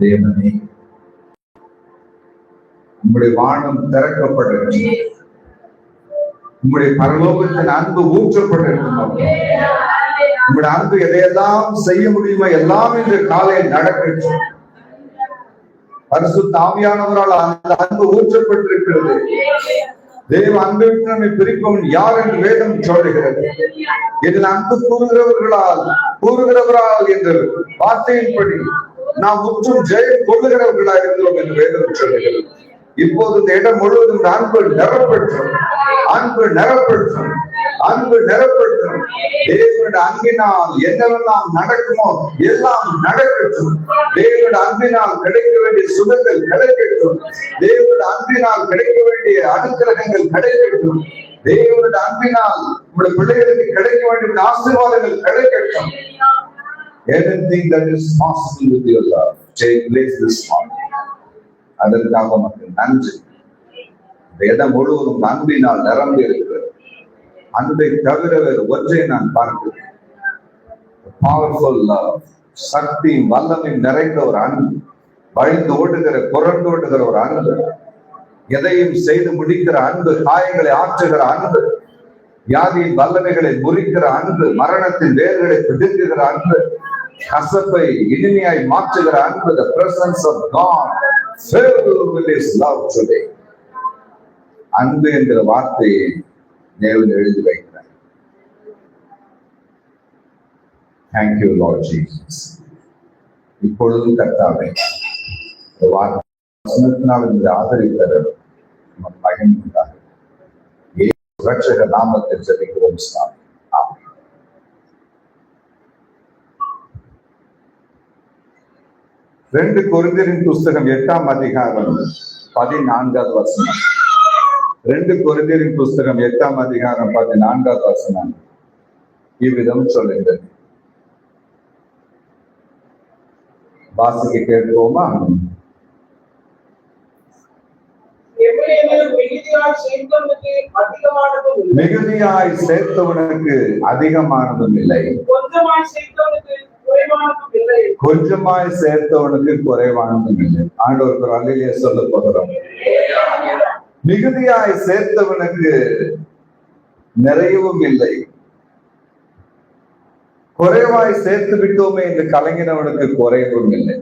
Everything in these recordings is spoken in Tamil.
தேவனே, உங்களுடைய வானம் திறக்கப்பட்டிருக்கும், உங்களுடைய பரலோகத்தின் அன்பு ஊற்றப்பட்டிருக்கும். உங்களுடைய அன்பு எதையெல்லாம் செய்ய முடியுமோ எல்லாம் இன்று காலையில் நடக்கட்டும். பரிசுத்த ஆவியானவரால் அந்த அன்பு ஊற்றப்பட்டிருக்கிறது. தேவ அன்பை நம்மை பிரிப்பவன் யார் என்று வேதம் சொல்லுகிறது. இதில் அன்பு கூறுகிறவரால் என்ற வார்த்தையின்படி நாம் முற்றும் ஜெயம் கொள்ளுகிறவர்களாக இருந்தோம் என்று வேதம் சொல்லுகிறது. இப்போது இந்த இடம் முழுவதும் அன்பு நிரப்பற்றும், அன்பு நிரப்பற்றும், அன்பு நிரப்பற்றும். தேவனுடைய அன்பினால் என்னவெல்லாம் நடக்குமோ எல்லாம் நடக்கட்டும். தேவனுடைய அன்பினால் கிடைக்க வேண்டிய சுகங்கள் கிடைக்கட்டும். தேவனுடைய அன்பினால் கிடைக்க வேண்டிய அனுக்கிரகங்கள் கிடைக்கட்டும். தேவனுடைய அன்பினால் உங்களுடைய பிள்ளைகளுக்கு கிடைக்க வேண்டிய ஆசீர்வாதங்கள் கிடைக்கட்டும். Anything that is possible with your love, take place this morning. அதற்காக மக்கள் நன்றி. வேதம் முழுவதும் அன்பினால் நிரம்பி இருக்கிறது. அன்பை தவிர வேறு ஒன்றை நான் பார்க்கிறேன். பவர்ஃபுல் லவ், சக்தி வல்லமை நிறைந்த ஒரு அன்பு, வழிந்து ஓடுகிற புரண்டு ஓடுகிற ஒரு அன்பு, எதையும் செய்து முடிக்கிற அன்பு, காயங்களை ஆற்றுகிற அன்பு, வியாதியின் வல்லமைகளை முறிக்கிற அன்பு, மரணத்தின் வேர்களை பிடுங்குகிற அன்பு, கசப்பை இனிமையாய் மாற்றுகிற அன்பு. The presence of God filled with His love today. அன்பு என்கிற வார்த்தையை தேவன் எழுதி வைக்கிறார். Thank you Lord Jesus. இப்பொழுதும் கர்த்தாவே, இந்த வார்த்தையினால் இந்த ஆதரித்தர மகிழ்ந்தார். இயேசு ரட்சகர் நாமத்தில் ஜெபிக்கிறோம் சுவாமி. ஆமென். 2 கொரிந்தியரின் புஸ்தகம் 8ஆம் அதிகாரம் 14வது வசனம். 2 கொரிந்தியரின் புஸ்தகம் 8ஆம் அதிகாரம் 14வது வசனம் இவ்விதம் சொல்லுகிறது. வாசிக்க கேட்போமா? மிகுதியாய் சேர்த்தவனுக்கு அதிகமானதும் இல்லை, கொஞ்சமாய் சேர்த்தவனுக்கு குறைவானதும் இல்லை. ஆண்டவருக்கு அல்லேலூயா சொல்ல போகிறோம். மிகுதியாய் சேர்த்தவனுக்கு நிறையவும் இல்லை, குறைவாய் சேர்த்து விட்டோமே என்று கலங்கினவனுக்கு குறைவும் இல்லை.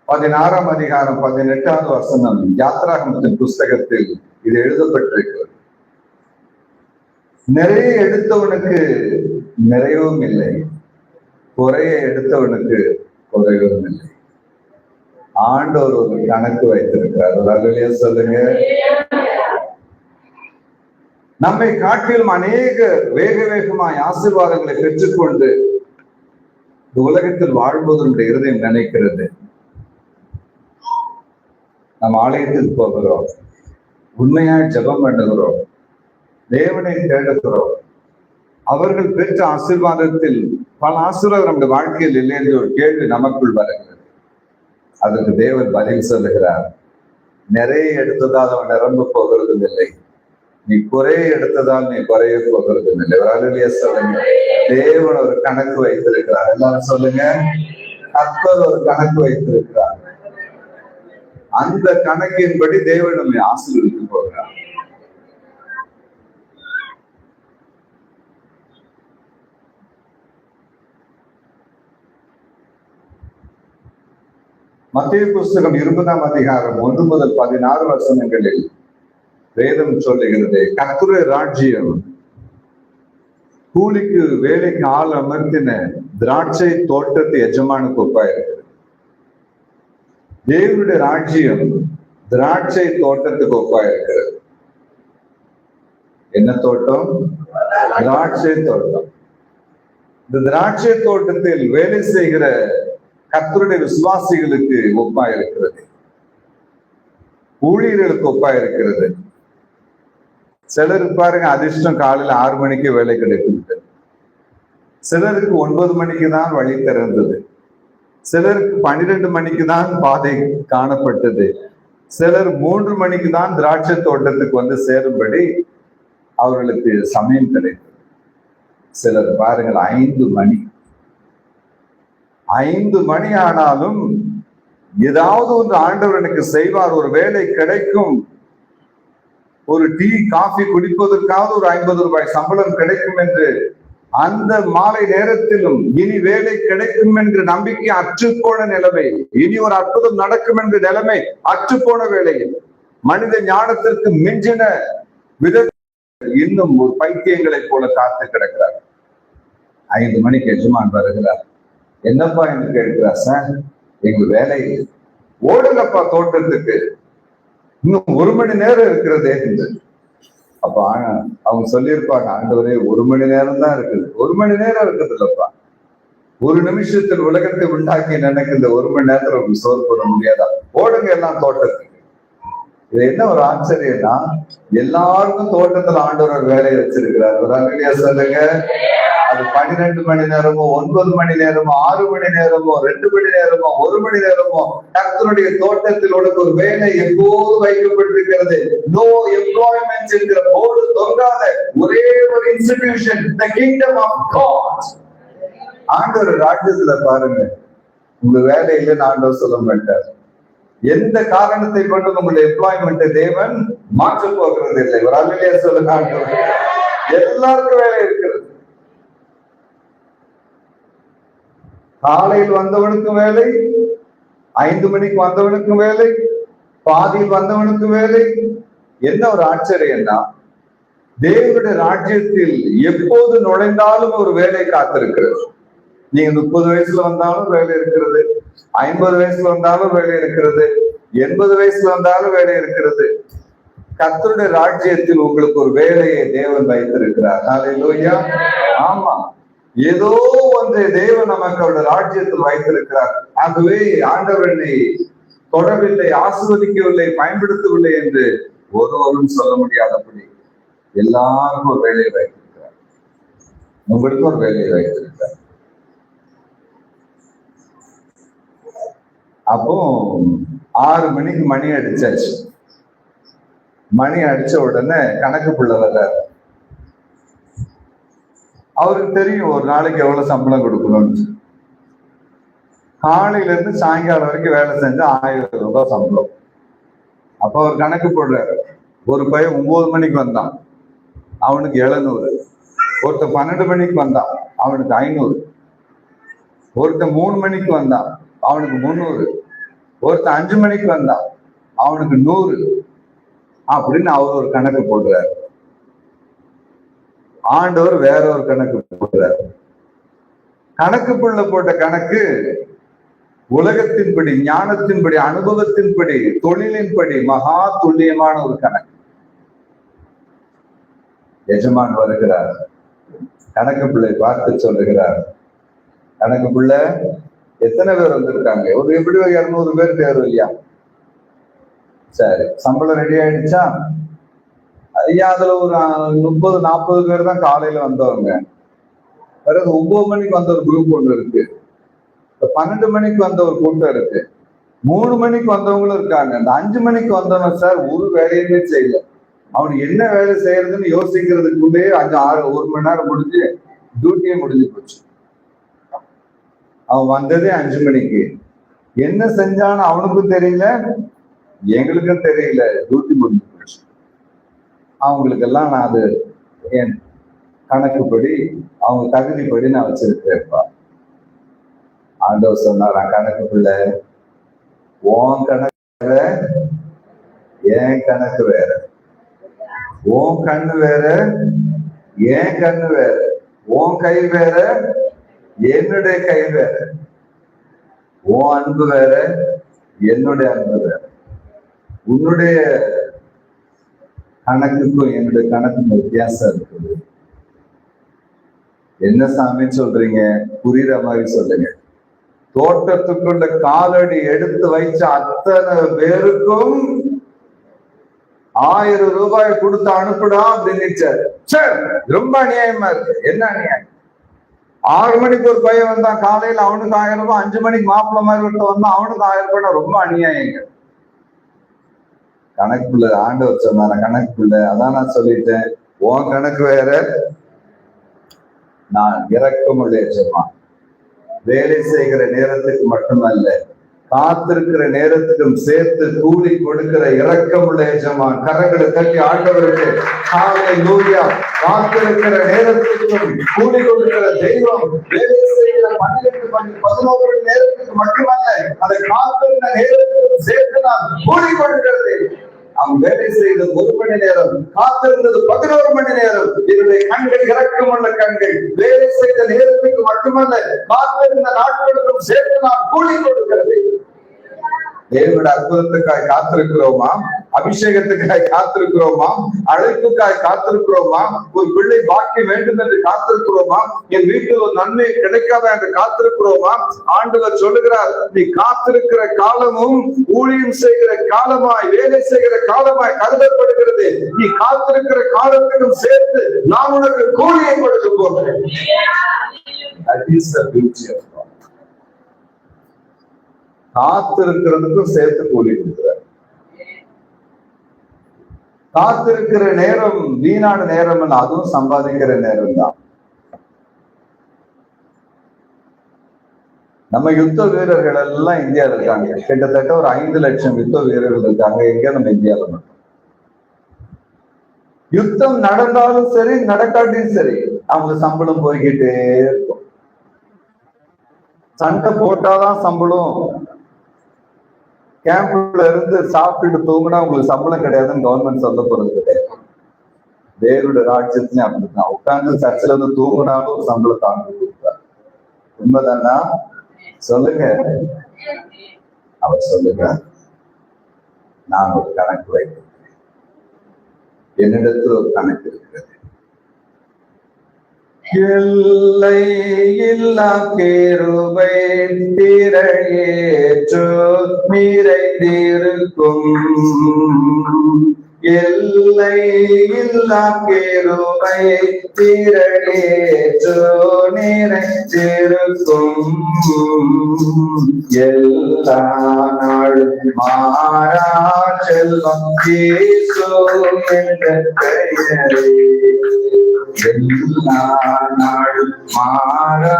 16ஆம் அதிகாரம் 18வது வசனம் யாத்ராகமத்தின் புஸ்தகத்தில் இது எழுதப்பட்டிருக்கிறது. நிறைய எடுத்தவனுக்கு நிறையவும் இல்லை, குறைய எடுத்தவனுக்கு குறைவும் இல்லை. ஆண்டவர் ஒரு கணக்கு வைத்திருக்கிறார். அல்லேலூயா சொல்லுங்க. நம்மை காட்டிலும் அநேக வேகமாய் ஆசீர்வாதங்களை பெற்றுக்கொண்டு இந்த உலகத்தில் வாழ்வதனுடைய இருதயம் நினைக்கிறது. நம் ஆலயத்தில் போகிறோம், உண்மையாய் ஜெபம் பண்ணுகிறோம், தேவனை தேடுகிறோம். அவர்கள் பெற்ற ஆசீர்வாதத்தில் பல ஆசீர்வாதம் நம்முடைய வாழ்க்கையில் இல்லை என்று ஒரு கேள்வி நமக்குள் வருகிறது. அதற்கு தேவன் பதில் சொல்லுகிறார். நிறைய எடுத்ததால் அவன் நிரம்ப போகிறதும் இல்லை, நீ குறைய எடுத்ததால் நீ குறைய போகிறதும் இல்லை. அல்லேலூயா சொல்லுங்க. தேவன் ஒரு கணக்கு வைத்திருக்கிறார். எல்லாரும் சொல்லுங்க. கர்த்தர் ஒரு கணக்கு வைத்திருக்கிறார். அந்த கணக்கின்படி தேவன் நம்மை ஆசீர்வதிக்க போகிறார். மத்தேயு புஸ்தகம் 20ஆம் அதிகாரம் 1 முதல் 16 வசனங்களில் வேதம் சொல்லுகிறது, கர்த்தருடைய ராஜ்யம் கூலிக்கு வேலைக்கு ஆள் அமர்த்தின திராட்சை தோட்டத்து எஜமானுக்கு ஒப்பாயிருக்கிறது. தேவனுடைய ராஜ்யம் திராட்சை தோட்டத்துக்கு ஒப்பாயிருக்கிறது. என்ன தோட்டம்? திராட்சை தோட்டம். இந்த திராட்சை தோட்டத்தில் வேலை செய்கிற கர்த்தருடைய விசுவாசிகளுக்கு ஒப்பாயிருக்கிறது, ஊழியர்களுக்கு ஒப்பாயிருக்கிறது. சிலருக்கு பாருங்க அதிர்ஷ்டம் காலையில 6 மணிக்கு வேலை கிடைக்குது, சிலருக்கு 9 மணிக்கு தான் வழி திறந்தது, சிலருக்கு 12 மணிக்கு தான் பாதை காணப்பட்டது, சிலர் 3 மணிக்கு தான் திராட்சை தோட்டத்துக்கு வந்து சேரும்படி அவர்களுக்கு சமயம் கிடைத்தது. சிலர் பாருங்கள் 5 மணி ஆனாலும் ஏதாவது ஒன்று ஆண்டவர் எனக்கு செய்வார், ஒரு வேலை கிடைக்கும், ஒரு டீ காஃபி குடிப்பதற்காவது ஒரு 50 ரூபாய் சம்பளம் கிடைக்கும் என்று அந்த மாலை நேரத்திலும் இனி வேலை கிடைக்கும் என்ற நம்பிக்கை அற்றுப்போன நிலைமை, இனி ஒரு அற்புதம் நடக்கும் என்ற நிலைமை அற்றுப்போன வேளையில் மனித ஞானத்திற்கு மிஞ்சின விதத்தில் இன்னும் ஒரு பைத்தியங்களை போல காத்து கிடக்கிறார். 5 மணிக்கு எஜமான் வருகிறார். என்னப்பா என்று கேட்கிறார். சார், எங்க வேலை ஓடுங்கப்பா தோட்டத்துக்கு, இன்னும் 1 மணி நேரம் இருக்கிறதே என்று. அப்ப அவங்க சொல்லியிருப்பாங்க, ஆண்டவரே 1 மணி நேரம் தான் இருக்குது. 1 மணி நேரம் இருக்குது இல்லப்பா, 1 நிமிஷத்தில் உலகத்தை உண்டாக்கி எனக்கு இந்த 1 மணி நேரத்துல உங்களுக்கு சோறு போட முடியாதா? ஓடுங்க எல்லாம் தோட்டத்துக்கு. இது என்ன ஒரு ஆச்சரியம்னா, எல்லாருக்கும் தோட்டத்துல ஆண்டவர் வேலையை வச்சிருக்கிறார். ஒரு அங்கடியா சொல்லுங்க. அது 12 மணி நேரமோ 9 மணி நேரமோ 6 மணி நேரமோ 2 மணி நேரமோ 1 மணி நேரமோ கர்த்தருடைய தோட்டத்தில் உனக்கு ஒரு வேலை எப்போது வைக்கப்பட்டிருக்கிறது. நோ எம்ப்ளாய்மெண்ட் என்கிற போர்டு தொங்காத ஒரே ஒரு institution, the kingdom of God. ஆண்டவர் ராஜ்யத்துல பாருங்க, உங்க வேலை இல்லைன்னு ஆண்டவர் சொல்ல மாட்டார். எந்த காரணத்தை கொண்டு உங்களுடைய எம்ப்ளாய்மெண்ட் தேவன் மாற்ற போகிறது இல்லை. ஒரு அல்லையா சொல்லுங்க. ஆண்டவர் எல்லாருக்கும் வேலை இருக்கிறது. காலையில் வந்தவனுக்கும் வேலை, 5 மணிக்கு வந்தவனுக்கும் வேலை, பாதியில் வந்தவனுக்கும் வேலை. என்ன ஒரு ஆச்சரியம்னா, தேவனுடைய ராஜ்யத்தில் எப்போது நுழைந்தாலும் ஒரு வேலை காத்திருக்கிறது. நீங்க 30 வயசுல வந்தாலும் வேலை இருக்கிறது, 50 வயசுல வந்தாலும் வேலை இருக்கிறது, 80 வயசுல வந்தாலும் வேலை இருக்கிறது. கர்த்தருடைய ராஜ்யத்தில் உங்களுக்கு ஒரு வேலையை தேவன் வைத்திருக்கிறார். ஹல்லேலூயா. ஆமா, ஏதோ ஒன்றை தேவன் நமக்கு அவருடைய ராஜ்யத்தில் வைத்திருக்கிறார். ஆகவே ஆண்டவர் என்னை தொடவில்லை, ஆசீர்வதிக்கவில்லை, பயன்படுத்தவில்லை என்று ஒருவரும் சொல்ல முடியாதபடி எல்லாருக்கும் ஒரு வேலையை வைத்திருக்கிறார். உங்களுக்கும் ஒரு வேலையை வைத்திருக்கிறார். அப்போ 6 மணிக்கு மணி அடிச்சாச்சு. மணி அடிச்ச உடனே கணக்கு புள்ள வர்றாரு. அவருக்கு தெரியும் ஒரு நாளைக்கு எவ்வளவு சம்பளம் கொடுக்கணும்னு. காலையில இருந்து சாயங்காலம் வரைக்கும் வேலை செஞ்சா 1000 ரூபாய் சம்பளம். அப்ப அவர் கணக்கு போடுறாரு. ஒரு பையன் 9 மணிக்கு வந்தான், அவனுக்கு 700. ஒருத்தன் 12 மணிக்கு வந்தான், அவனுக்கு 500. ஒருத்தன் 3 மணிக்கு வந்தான், அவனுக்கு 300. ஒருத்தன் 5 மணிக்கு வந்தான், அவனுக்கு 100. அப்படின்னு அவர் ஒரு கணக்கு போடுறாரு. ஆண்டவர் வேற ஒரு கணக்கு போடுறாரு. கணக்கு புள்ள போட்ட கணக்கு உலகத்தின்படி, ஞானத்தின்படி, அனுபவத்தின்படி, தொழிலின்படி மகா துல்லியமான ஒரு கணக்கு. எஜமான் வருகிறார், கணக்கு பிள்ளை பார்த்து சொல்லுகிறார், கணக்கு பிள்ளை எத்தனை பேர் வந்திருக்காங்க? ஒரு எப்படி 200 பேர் தேர்வு இல்லையா? சரி, சம்பளம் ரெடி ஆயிடுச்சா? ஐயா, அதுல ஒரு 30-40 பேர் தான் காலையில வந்தவங்க. பிறகு 9 மணிக்கு வந்த ஒரு குரூப் ஒன்று இருக்கு, 12 மணிக்கு வந்த ஒரு கூட்டம் இருக்கு, 3 மணிக்கு வந்தவங்களும் இருக்காங்க. அந்த 5 மணிக்கு வந்தவன் சார் ஒரு வேலையுமே செய்யல. அவனுக்கு என்ன வேலை செய்யறதுன்னு யோசிக்கிறதுக்குள்ளே 1 மணி நேரம் முடிஞ்சு டியூட்டியே முடிஞ்சு போச்சு. அவன் வந்ததே 5 மணிக்கு. என்ன செஞ்சான்னு அவனுக்கும் தெரியல, எங்களுக்கும் தெரியல, டியூட்டி முடிஞ்சு போச்சு. அவங்களுக்கெல்லாம் நான் அது என் கணக்குப்படி, அவங்க தகுதிப்படி நான் வச்சிருக்கேன்ப்பா. ஆண்டவர் சொன்னார், கணக்கு பிள்ளை, உன் கணக்கு வேற, என் கணக்கு வேற. உன் கண்ணு வேற, என் கண்ணு வேற. உன் கை வேற, என்னுடைய கை வேற. உன் அன்பு வேற, என்னுடைய அன்பு வேற. உன்னுடைய கணக்குக்கும் என்னுடைய கணக்குக்கும் வித்தியாசம் இருக்குது. என்ன சாமி சொல்றீங்க? புரியுற மாதிரி சொல்லுங்க. தோட்டத்துக்குள்ள காலடி எடுத்து வைச்ச அத்தனை பேருக்கும் 1000 ரூபாய் கொடுத்து அனுப்புடா அப்படின்னு. சார் ரொம்ப அநியாயமா இருக்கு. என்ன அநியாயம்? 6 மணிக்கு ஒரு பையன் வந்தான் காலையில, அவனுக்கு 1000 ரூபாய். 5 மணிக்கு மாப்பிள்ள மாதிரி ஒருத்த வந்தான், அவனுக்கு 1000 ரூபாய். ரொம்ப அநியாயங்க. கணக்குள்ள ஆண்டவர் சொன்னார, கணக்குள்ள. அதான் நான் சொல்லிட்டேன், உன் கணக்கு வேற, நான் இரக்கமுள்ள எஜமான். வேலை செய்கிற நேரத்துக்கு மட்டுமல்ல, காத்திருக்கிற நேரத்துக்கும் சேர்த்து கூலி கொடுக்கிற இரக்கமுள்ள எஜமான். கரங்களை தட்டி ஆண்டவருக்கு ஹல்லேலூயா. காத்திருக்கிற நேரத்துக்கும் கூலி கொடுக்கிற தெய்வம். வேலை செய்கிற 12 மணி 11 மணி நேரத்துக்கு மட்டுமல்ல, அதை காத்திருக்கிற நேரத்துக்கும் சேர்த்து நான் கூலி கொடுக்கிறது. அவன் வேலை செய்தது 1 மணி நேரம், காத்திருந்தது 11 மணி நேரம். என்னுடைய கண்கள் இரக்கமுள்ள கண்கள். வேலை செய்த நேரத்துக்கு மட்டுமல்ல, காத்திருந்த நாட்களுக்கும் சேர்த்து நான் கூலி கொடுக்கிறது. தேவனுடைய அற்புதத்துக்காய் காத்திருக்கிறோமா? அபிஷேகத்துக்காய் காத்திருக்கிறோமா? அழைப்புக்காய் காத்திருக்கிறோமா? ஒரு பிள்ளை பாக்கி வேண்டும் என்று காத்திருக்கிறோமா? என் வீட்டில் ஒரு நன்மை கிடைக்காதா என்று காத்திருக்கிறோமா? ஆண்டவர் சொல்லுகிறார், நீ காத்திருக்கிற காலமும் ஊழியம் செய்கிற காலமாய், வேலை செய்கிற காலமாய் கருதப்படுகிறது. நீ காத்திருக்கிற காலத்திலும் சேர்த்து நான் உனக்கு கூலியை கொடுக்க போகிறேன். That is the beauty of God. காத்திருக்கிறதுக்கும் சேர்த்து கூலி கொடுக்கிறார். காத்திருக்கிற நேரம் வீணான நேரம் அல்ல, அதுவும் சம்பாதிக்கிற நேரம் தான். நம்ம யுத்த வீரர்கள் எல்லாம் இந்தியாவில் இருக்காங்க. கிட்டத்தட்ட ஒரு 5 லட்சம் யுத்த வீரர்கள் இருக்காங்க. எங்க? நம்ம இந்தியாவில் மட்டும். யுத்தம் நடந்தாலும் சரி, நடக்காட்டியும் சரி, அவங்க சம்பளம் போய்கிட்டே இருக்கும். சண்டை போட்டாதான் சம்பளம். கேம்ப்ல இருந்து சாப்பிட்டு தூங்கினா உங்களுக்கு சம்பளம் கிடையாதுன்னு கவர்மெண்ட் சொல்ல போறது கிடையாது. தேவனுடைய ராஜ்யத்திலே அப்படிதான். உட்கார்ந்து சர்ச்சில் வந்து தூங்கினாலும் ஒரு சம்பளம் தாங்க கொடுப்பார். உண்மைதானா? சொல்லுங்க. அவர் சொல்லுங்க, நான் ஒரு கணக்கு வைக்கிறேன். என்னிடத்தில் ஒரு கணக்கு இருக்கிறது. எல்லை இல்லா கிருபை திரையேற்று நிறைந்திருக்கும். எல்லை இல்லா கிருபை திரையேற்று நிறைந்திருக்கும். எல்லா நாளும் மாறா செல்வம் இயேசு என்ற பெயரே. எல்லா நாளும் மாறா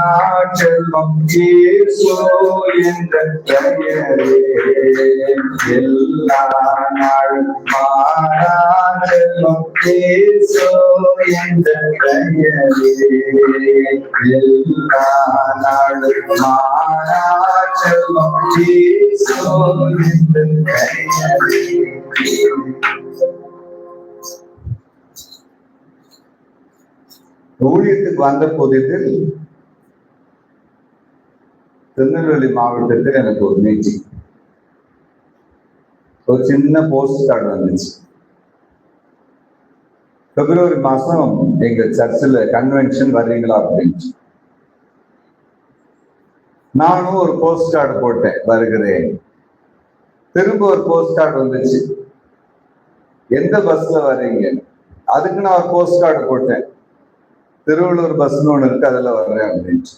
செல்வம் இயேசு என்ற பெயரே. எல்லா நாளும் மாறா செல்வம் இயேசு என்ற பெயரே. எல்லா நாளும் மாறா செல்வம் இயேசு என்ற பெயரே. ஊழியத்துக்கு வந்த போதில் திருநெல்வேலி மாவட்டத்தில் எனக்கு ஒரு மீட்டிங், ஒரு சின்ன போஸ்ட் கார்டு வந்துச்சு. பிப்ரவரி மாசம் எங்க சர்ச்சில் கன்வென்ஷன் வர்றீங்களா அப்படின்னு. நானும் ஒரு போஸ்ட் கார்டு போட்டேன், வருகிறேன். திரும்ப ஒரு போஸ்ட் கார்டு வந்துச்சு, எந்த பஸ்ல வர்றீங்க. அதுக்கு நான் ஒரு போஸ்ட் கார்டு போட்டேன், திருவள்ளூர் பஸ்ன்னு ஒண்ணு இருக்கு, அதுல வர்றேன் அப்படின்ட்டு.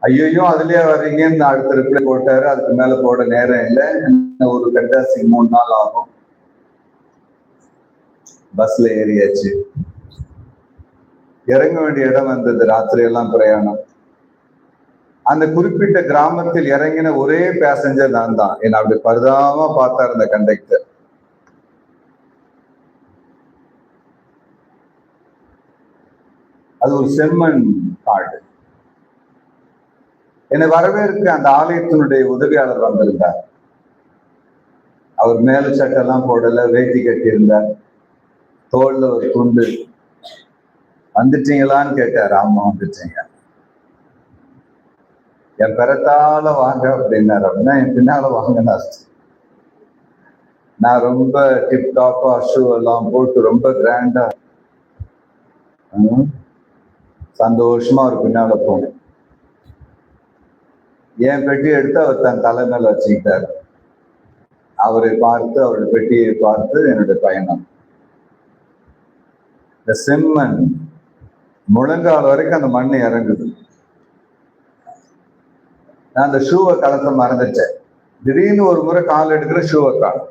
ஐயோ அதுலயே வர்றீங்கன்னு அடுத்த ரிப்ளை போட்டாரு. அதுக்கு மேல போட நேரம் இல்லை, ஒரு கண்டாசி 3 நாள் ஆகும். பஸ்ல ஏறியாச்சு. இறங்க வேண்டிய இடம் வந்தது. ராத்திரி எல்லாம் பிரயாணம். அந்த குறிப்பிட்ட கிராமத்தில் இறங்கின ஒரே பேசஞ்சர் நான் தான். என்ன அப்படி பரிதாபமா பார்த்தார் அந்த கண்டக்டர். அது ஒரு செம்மண் காடு. என்னை வரவேற்க அந்த ஆலயத்தினுடைய உதவியாளர் வந்திருந்தார். அவர் மேல சட்டெல்லாம் போடல, வேட்டி கட்டி இருந்தார், தோல்ல ஒரு துண்டு. வந்துட்டீங்களான்னு கேட்டார். ஆமா வந்துட்டீங்க. என் பிறத்தால வாங்க அப்படின்னாரு. அப்படின்னா என் பின்னால வாங்கினா நான் ரொம்ப டிப்டாப்பா ஷூ எல்லாம் போட்டு ரொம்ப கிராண்டா சந்தோஷமா அவர் பின்னால போனேன். என் பெட்டி எடுத்து அவர் தன் தலை மேல வச்சுக்கிட்டாரு. அவரை பார்த்து, அவருடைய பெட்டியை பார்த்து என்னுடைய பயணம். இந்த செம்மண் முழங்கால் வரைக்கும் அந்த மண்ணு இறங்குது. நான் அந்த ஷூவை கலத்த மறந்துட்டேன். திடீர்னு ஒரு முறை கால் எடுக்கிற ஷூவை காணும்.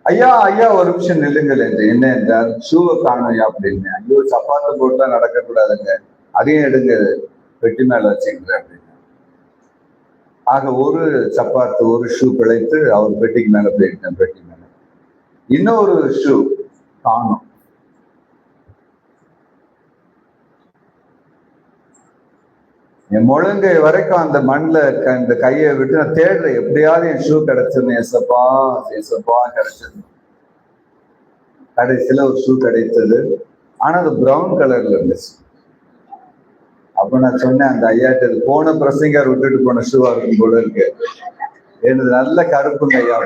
ஐயா ஐயா ஒரு நிமிஷம் நில்லுங்கள் என்று. என்ன என்றால், ஷூவை காணும் ஐயா அப்படின்னு. ஐயோ, சப்பாத்து போட்டுலாம் நடக்கக்கூடாதுங்க, அதையும் எடுங்க, பெட்டி மேல வச்சுக்கிறேன் அப்படின்னு. ஆக ஒரு சப்பாத்து, ஒரு ஷூ பிழைத்து அவர் பெட்டிக்கு மேல போயிட்டேன். பெட்டி மேல இன்னொரு ஷூ காணும். என் முழங்கை வரைக்கும் அந்த மண்ணில் இந்த கையை விட்டு நான் தேடுறேன், எப்படியாவது என் ஷூ கிடைச்சிருந்தேன். ஏசப்பா ஏசப்பா கிடைச்சது. கடைசியில ஒரு ஷூ கிடைத்தது. ஆனா அது பிரவுன் கலர்ல இருந்துச்சு. அப்ப நான் சொன்னேன் அந்த ஐயாட்டு, போன பிரசங்கர் விட்டுட்டு போன ஷூவா இருக்கும் போல இருக்கு, எனது நல்ல கருப்புங்க ஐயா.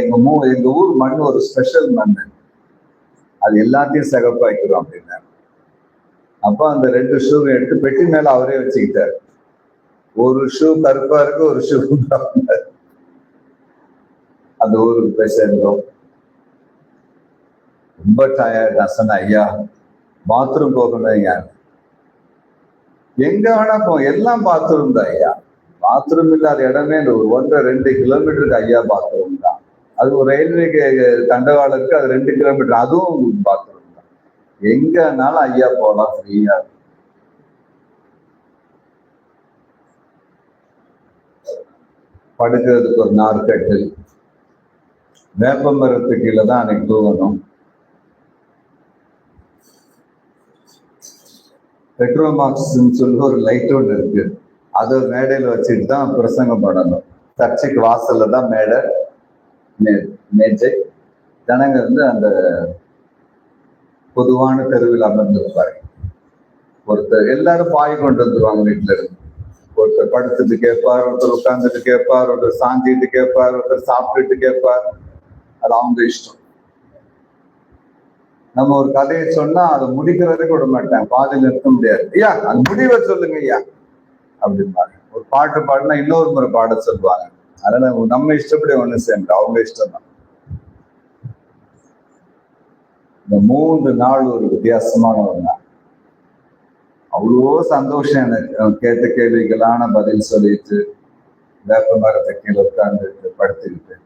எங்க ஊர் மண் ஒரு ஸ்பெஷல் மண், அது எல்லாத்தையும் சிகப்பாக்கிறோம் அப்படின்னா. அப்ப அந்த 2 ஷூவை எடுத்து பெட்டி மேல அவரே வச்சுக்கிட்டார். ஒரு ஷூ கருப்பா இருக்கு, ஒரு ஷூ அந்த ஊருக்கு போய் சேர்ந்தோம். ரொம்ப டயர்ட். நான் சொன்னேன், ஐயா பாத்ரூம் போகணும் ஐயா. எங்க வேணா போ, எல்லாம் பாத்ரூம் தான் ஐயா. பாத்ரூம் இல்லாத இடமே ஒரு 1.5-2 கிலோமீட்டருக்கு ஐயா பாத்ரூம் தான். அது ஒரு ரயில்வே தண்டவாளத்துக்கு அது 2 கிலோமீட்டர், அதுவும் பாத்ரூம். எங்கனாலும் ஐயா போலாம், ஃப்ரீயா. படுக்கிறதுக்கு ஒரு நார்கட்டு, வேப்ப மரத்துக்கு கீழே தான் அன்னைக்கு தூங்கணும். பெட்ரோமாக்ஸ் சொல்லி ஒரு லைட் ஒன்று இருக்கு, அதை மேடையில வச்சுட்டு தான் பிரசங்கம் பண்ணணும். சர்ச்சைக்கு வாசல்ல தான் மேடை, மேஜை. ஜனங்க அந்த பொதுவான தெருவில் அமர்ந்திருப்பாரு. ஒருத்தர் எல்லாரும் பாய் கொண்டு வந்துருவாங்க வீட்டுல இருந்து. ஒருத்தர் படுத்துட்டு கேட்பார், ஒருத்தர் உட்கார்ந்துட்டு கேட்பார், ஒருத்தர் சாஞ்சிட்டு கேட்பார், ஒருத்தர் சாப்பிட்டுட்டு கேட்பார். அது அவங்க இஷ்டம். நம்ம ஒரு கதையை சொன்னா அதை முடிக்கிறதுக்கு விட மாட்டேன், பாதையில் நிறுத்த முடியாது. ஐயா அது முடிவை சொல்லுங்க ஐயா அப்படின்பாங்க. ஒரு பாட்டு பாடினா இன்னொரு முறை பாட சொல்லுவாங்க. அதனால நம்ம இஷ்டப்படி ஒண்ணு சேர்ந்து அவங்க இஷ்டம் தான். இந்த 3 நாள் ஒரு வித்தியாசமான ஒரு நாள். அவ்வளோ சந்தோஷம் எனக்கு. கேட்ட கேள்விகளான பதில் சொல்லிட்டு வேப்ப மரத்தை கீழே உட்கார்ந்துட்டு படுத்துக்கிட்டு,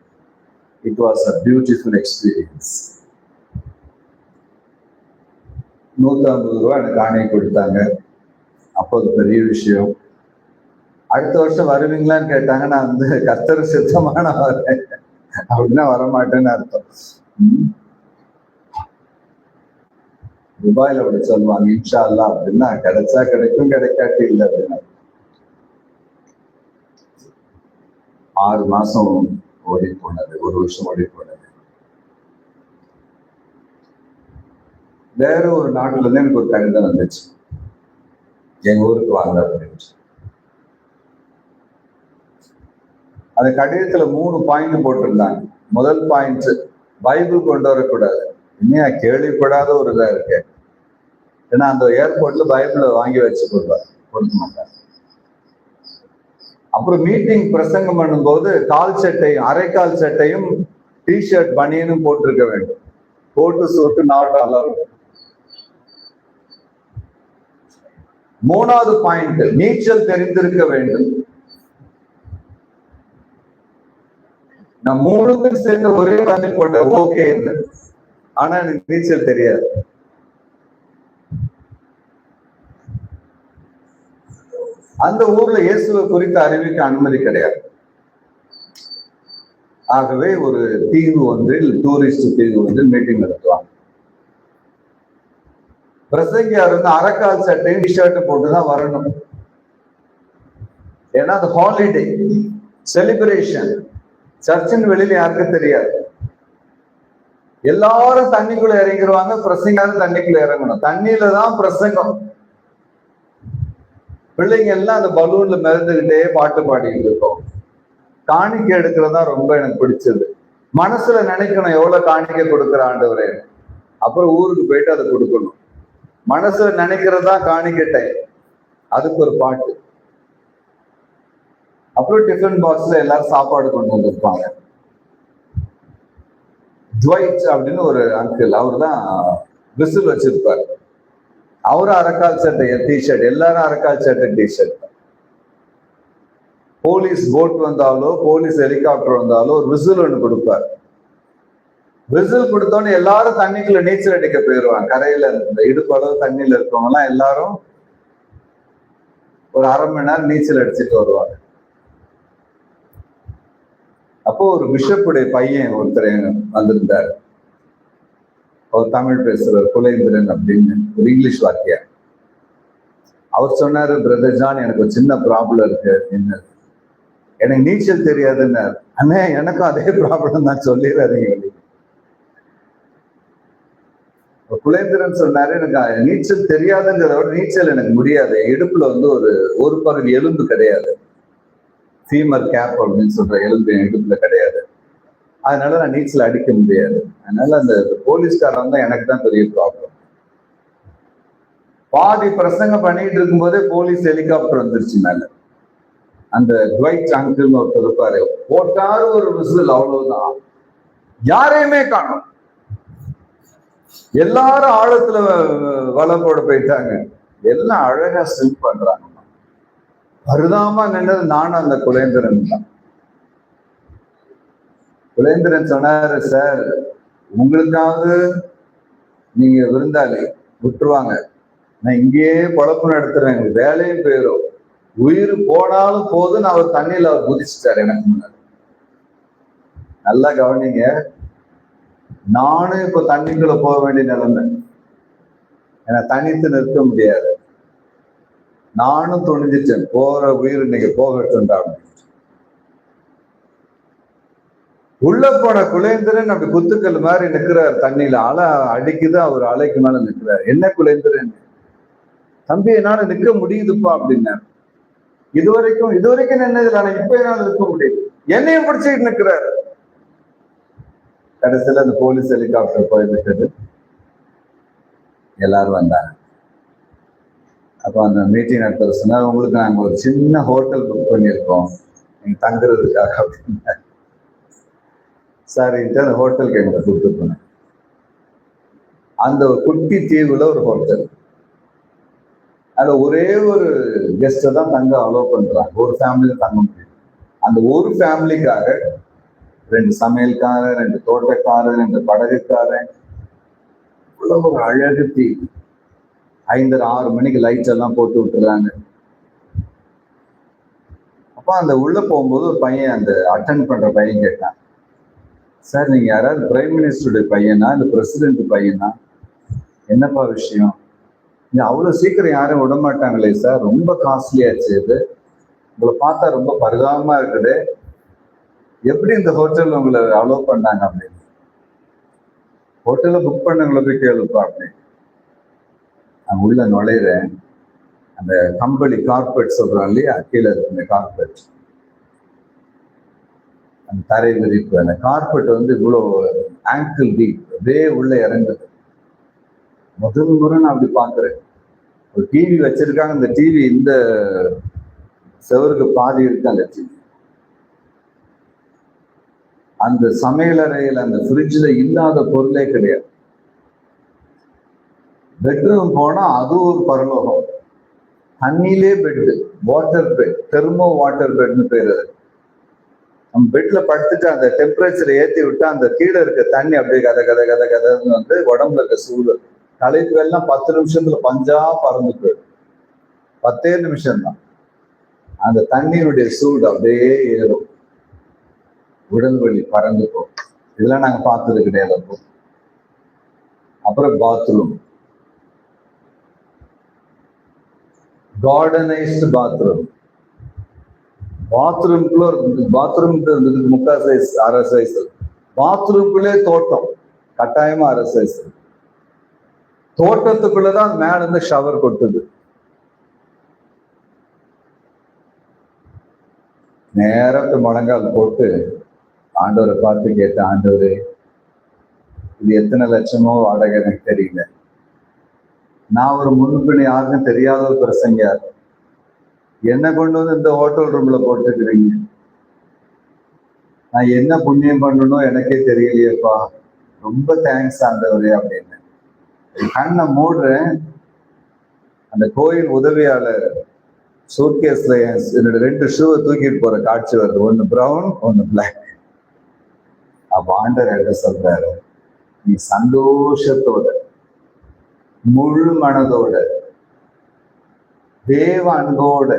it was a beautiful experience. 150 ரூபா எனக்கு காணிக்கை கொடுத்தாங்க. அப்போ அது பெரிய விஷயம். அடுத்த வருஷம் வருவீங்களான்னு கேட்டாங்க. நான் கர்த்தர் சித்தமான வரேன் அப்படின்னா வரமாட்டேன்னு அர்த்தம். துபாயில அப்படி சொல்லுவாங்க, இன்ஷா அல்லா அப்படின்னா கிடைச்சா கிடைக்கும், கிடைக்காட்டி இல்லை அப்படின்னா. 6 மாசம் ஓடி போனது, 1 வருஷம் ஓடி போனது. வேற ஒரு நாட்டுல இருந்து எனக்கு ஒரு கடிதம் வந்துச்சு, எங்க ஊருக்கு வாங்க அப்படின்னு. அந்த கடிதத்துல 3 பாயிண்ட் போட்டிருந்தாங்க. முதல் பாயிண்ட், பைபிள் கொண்டு வரக்கூடாது. இன்னும் கேள்விப்படாத ஒரு இதா இருக்கு. ஏன்னா அந்த ஏர்போர்ட்ல பைபிளை வாங்கி வச்சு கொடுக்க மாட்டாங்க. அப்புறம் மீட்டிங் பிரசங்கம் பண்ணும்போது கால் சட்டையும், அரைக்கால் சட்டையும், டிஷர்ட் பனியனும் போட்டிருக்க வேண்டும். போட்டு சூட்டு நாட் அலவுட். 3வது பாயிண்ட், நீச்சல் தெரிந்திருக்க வேண்டும். நான் 3 பேர் சேர்ந்து ஒரே மாதிரி போட்டேன், ஓகே. ஆனா எனக்கு நீச்சல் தெரியாது. அந்த ஊர்ல இயேசுவை குறித்து அறிவிக்க அனுமதி கிடையாது. ஆகவே ஒரு தீவு ஒன்றில், டூரிஸ்ட் தீவு ஒன்றில் மீட்டிங் நடத்துவாங்க. பிரசங்கியார் அரைக்கால் சட்டையும் டிஷர்ட் போட்டுதான் வரணும். ஏன்னா அது ஹாலிடே, செலிப்ரேஷன். சர்ச்சின் வெளியில யாருக்கும் தெரியாது. எல்லாரும் தண்ணிக்குள்ள இறங்கிடுவாங்க, பிரசங்காரும் தண்ணிக்குள்ள இறங்கணும். தண்ணியில தான் பிரசங்கம். பிள்ளைங்க எல்லாம் அந்த பலூன்ல மிதந்துகிட்டே பாட்டு பாடிக்கிட்டு இருக்கோம். காணிக்கை எடுக்கிறதா ரொம்ப எனக்கு பிடிச்சது. மனசுல நினைக்கணும், எவ்வளவு காணிக்கை கொடுக்குற ஆண்டவரே. அப்புறம் ஊருக்கு போயிட்டு அதை கொடுக்கணும். மனசுல நினைக்கிறதா காணிக்கை டைம். அதுக்கு ஒரு பாட்டு. அப்புறம் டிஃபன் பாக்ஸ்ல எல்லாரும் சாப்பாடு கொண்டு வந்திருப்பாங்க. ட்வைட் அப்படின்னு ஒரு அங்கிள், அவர் தான் விசில் வச்சிருப்பார். அவரும் அரைக்கால் சட்டை டிஷர்ட், எல்லாரும் அரைக்கால் சட்டை டிஷர்ட். போலீஸ் போட் வந்தாலோ போலீஸ் ஹெலிகாப்டர் வந்தாலோ ஒரு விசில் ஒன்று கொடுப்பார். விசில் கொடுத்தோன்னு எல்லாரும் தண்ணிக்குள்ள நீச்சல் அடிக்க போயிடுவாங்க. கரையில இந்த இடுப்பளவு தண்ணியில இருக்கவங்க எல்லாம் எல்லாரும் ஒரு அரை மணி நேரம் நீச்சல் அடிச்சுட்டு வருவாங்க. அப்போ ஒரு பிஷப்புடைய பையன் ஒருத்தர் வந்திருந்தார். அவர் தமிழ் பேசுறார், குலேந்திரன் அப்படின்னு ஒரு இங்கிலீஷ் வாக்கியம். அவர் சொன்னாரு, பிரதர் ஜான், எனக்கு ஒரு சின்ன ப்ராப்ளம் இருக்கு. என்ன? எனக்கு நீச்சல் தெரியாதுன்னாரு. அண்ணே, எனக்கும் அதே ப்ராப்ளம் தான், சொல்லிடாதீங்க. குலேந்திரன் சொன்னாரு, எனக்கு நீச்சல் தெரியாதுங்கிறத விட நீச்சல் எனக்கு முடியாது. இடுப்புல வந்து ஒரு பகுதி எலும்பு கிடையாது, ஃபீமர் கேப் அப்படின்னு சொல்ற எலும்பு என் இடுப்புல கிடையாது. அதனால நான் நீச்சல் அடிக்க முடியாது. அதனால அந்த போலீஸ்காரன் தான் எனக்கு தான் பெரிய ப்ராப்ளம். பாதி பிரசங்கம் பண்ணிட்டு இருக்கும் போதே போலீஸ் ஹெலிகாப்டர் வந்துருச்சு மேல. அந்த ட்வைட் அங்கிள்னு ஒருத்தர் இருப்பாரு, போட்டாரு ஒரு விசில், அவ்வளவுதான், யாரையுமே காணும். எல்லாரும் ஆழத்துல வலை போட போயிட்டாங்க. எல்லாம் அழகா ஸ்விம் பண்றாங்க. பரிதாபமா நின்றது நானும் அந்த குலேந்திரன் தான். குலேந்திரன் சொன்னாரு, சார், உங்களுக்காவது நீங்க விருந்தாளி விட்டுருவாங்க, நான் இங்கேயே பொழப்பு நடத்துறேன், எனக்கு வேலையும் போயிடும், உயிர் போனாலும் போதுன்னு அவர் தண்ணியில அவர் குதிச்சுட்டாரு எனக்கு முன்னாடி. நல்லா கவனிங்க, நானும் இப்ப தண்ணிக்குள்ள போக வேண்டிய நிலைமை. ஏன்னா தனித்து நிற்க முடியாது. நானும் துணிஞ்சிட்டேன், போற உயிர் இன்னைக்கு போகட்டும்டா. உள்ள போன குலேந்திரன் அப்படி குத்துக்கல் மாதிரி நிக்கிறார் தண்ணியில. அலை அடிக்குது, அவர் அலைக்கு மேல நிக்கிறார். என்ன குலேந்திரன், தம்பி என்னால நிக்க முடியுதுப்பா அப்படின்னாரு. இதுவரைக்கும் நின்னதுல, ஆனா இப்ப என்னால நிற்க முடியுது, என்னையும் பிடிச்சிட்டு நிக்கிறாரு. கடைசியில அந்த போலீஸ் ஹெலிகாப்டர் போய்விட்டது. எல்லாரும் வந்தாங்க. அப்போ அந்த மீட்டிங் நடத்துற சொன்னார், உங்களுக்கு நாங்க ஒரு சின்ன ஹோட்டல் புக் பண்ணியிருக்கோம் நீங்க தங்குறதுக்காக அப்படின்னா. சரின்ட்டு அந்த ஹோட்டலுக்கு எங்களை கூப்பிட்டு போனேன். அந்த குட்டி தீவுல ஒரு ஹோட்டல், அதுல ஒரே ஒரு கெஸ்ட தான் தங்க அலோவ் பண்றாங்க. ஒரு ஃபேமிலியில தங்க முடியும். அந்த ஒரு ஃபேமிலிக்காக 2 சமையல்காரர், 2 தோட்டக்காரர், 2 படகுக்காரன், இவ்வளவு ஒரு அழகு தீவு. 5:30-6 மணிக்கு லைட்ஸ் எல்லாம் போட்டு விட்டுறாங்க. அப்ப அந்த உள்ள போகும்போது ஒரு பையன், அந்த அட்டென்ட் பண்ற பையன் கேட்டான், சார், நீங்க யாராவது பிரைம் மினிஸ்டருடைய பையனா இல்ல பிரசிடென்ட் பையனா? என்னப்பா விஷயம்? அவ்வளவு சீக்கிரம் யாரும் விட மாட்டாங்களே சார், ரொம்ப காஸ்ட்லியாச்சு, இது உங்களை பார்த்தா ரொம்ப பரிதாபமா இருக்குது, எப்படி இந்த ஹோட்டல் உங்களை அலோவ் பண்ணாங்க அப்படின்னு. ஹோட்டல்ல புக் பண்ணவங்களை போய் கேளுப்பா அப்படின்னு. நான் உள்ள நுழையிறேன். அந்த கம்பளி கார்பெட் சொல்றோம் இல்லையா, கீழே இருக்கு இந்த கார்பெட், அந்த தரை விரிப்பு, அந்த கார்பெட் வந்து இவ்வளவு ஆங்கிள் டீப், அப்படியே உள்ள இறங்குது. முதல் முறை நான் அப்படி பாக்குறேன். ஒரு டிவி வச்சிருக்காங்க, இந்த டிவி இந்த செவருக்கு பாதி இருக்கு அந்த டிவி. அந்த சமையலறையில் அந்த ஃப்ரிட்ஜ்ல இல்லாத பொருளே கிடையாது. பெட்ரூம் போனா அது ஒரு பரலோகம். தண்ணியிலே bed, water bed, thermo water பெட்னு பேரு. நம்ம பெட்ல படுத்துட்டு அந்த டெம்பரேச்சரை ஏற்றி விட்டா அந்த கீழே இருக்க தண்ணி அப்படியே கதை கதை கதை கதைன்னு வந்து உடம்புல இருக்க சூடு, களைப்பு எல்லாம் 10 நிமிஷத்துல பஞ்சா பறந்து போயிடும். 10 நிமிஷம் தான் அந்த தண்ணியினுடைய சூடு அப்படியே ஏறும், உடல் வலி பறந்து போகும். இதெல்லாம் நாங்க பார்த்தது கிடையாது. அப்போ அப்புறம் பாத்ரூம், கார்டனைஸ்டு பாத்ரூம். பாத்ரூம்குள்ள பாத்ரூம் முக்கா சைஸ், அரை சைஸ். பாத்ரூம்குள்ளே தோட்டம், கட்டாயமா அரை சைஸ். தோட்டத்துக்குள்ளதான் மேல இருந்து ஷவர் கொட்டுது. நேரத்து முழங்கால் போட்டு ஆண்டவரை பார்த்து கேட்ட, ஆண்டவரே, இது எத்தனை லட்சமோ வாடகை எனக்கு தெரியல, நான் ஒரு முன்பின் யாருக்கும் தெரியாத ஒரு பிரசங்கியார், என்ன கொண்டு வந்து இந்த ஹோட்டல் ரூம்ல போட்டுக்கிறீங்க, நான் என்ன புண்ணியம் பண்ணணும் எனக்கே தெரியலையேப்பா, ரொம்ப தேங்க்ஸ் ஆண்டவரே அப்படின்னு கண்ணை மூடுறேன். அந்த கோயில் உதவியாளர் சூட்கேஸ்ல என்னோட 2 ஷூவை தூக்கிட்டு போற காட்சி வருது, ஒன்னு பிரவுன் ஒன்னு பிளாக். அப்ப ஆண்டவர் என்ன சொல்றாரு, நீ சந்தோஷத்தோட முழு மனதோட தேவ அன்போட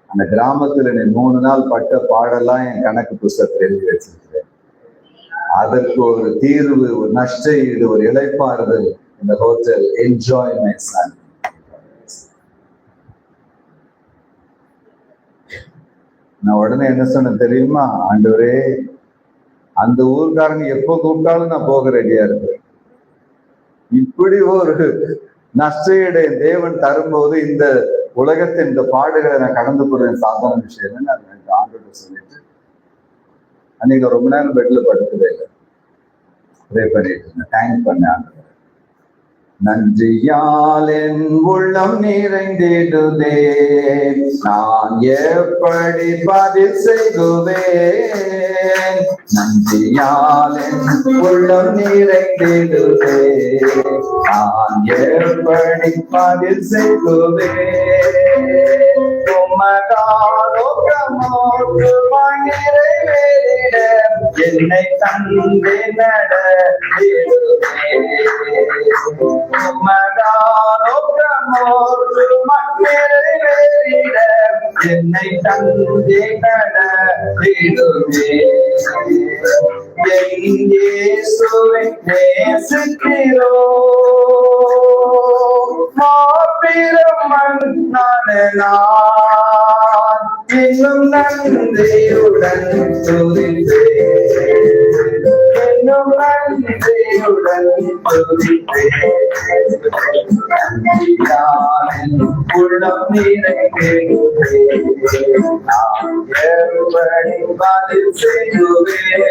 அந்த கிராமத்துல நீ 3 நாள் பட்ட பாடெல்லாம் என் கணக்கு புஸ்தகத்தில் எழுதி வச்சிருக்கிறேன். அதற்கு ஒரு தீர்வு, ஒரு நஷ்ட ஈடு, ஒரு இளைப்பாறுதல் இந்த ஹோட்டல். Enjoy my son. நான் உடனே என்ன சொன்னேன் தெரியுமா, ஆண்டவரே அந்த ஊர்க்காரங்க எப்போ கூப்பிட்டாலும் நான் போக ரெடியா இருக்கேன். இப்படி ஒரு நஷ்டஈடை தேவன் தரும்போது இந்த உலகத்தின் இந்த பாடுகளை நான் கடந்து போறேன் சாதாரண விஷயம் நான் ஆண்டவர்கிட்ட சொல்லிட்டு அன்னைக்கு ரொம்ப நேரம் பெட்ல படுக்கவே இல்லை, ப்ரே பண்ணிட்டு இருந்தேன், தேங்க் பண்ணேன் ஆண்டவர். நன்றியால் என் உள்ளம் நிறைந்திடுதே, நான் எப்படி பதில் செய்குவேன். நன்றியால் என் உள்ளம் நிறைந்திடுதே, நான் எப்படி பதில் செய்குவேன். நிறைவேறிட என்னை தந்தை நிறைவேறிட என்னை தந்தை நடத்திடுவே. இயேசுவை நேசிக்கிறோ மாபிரமன் நான் இன்னும் நன்றியுடன் துதிப்பேன், இன்னும் நன்றியுடன் துதிப்பேன். உள்ளம் நிறைந்தேன், நான் எப்படி பதில் செய்வேன்.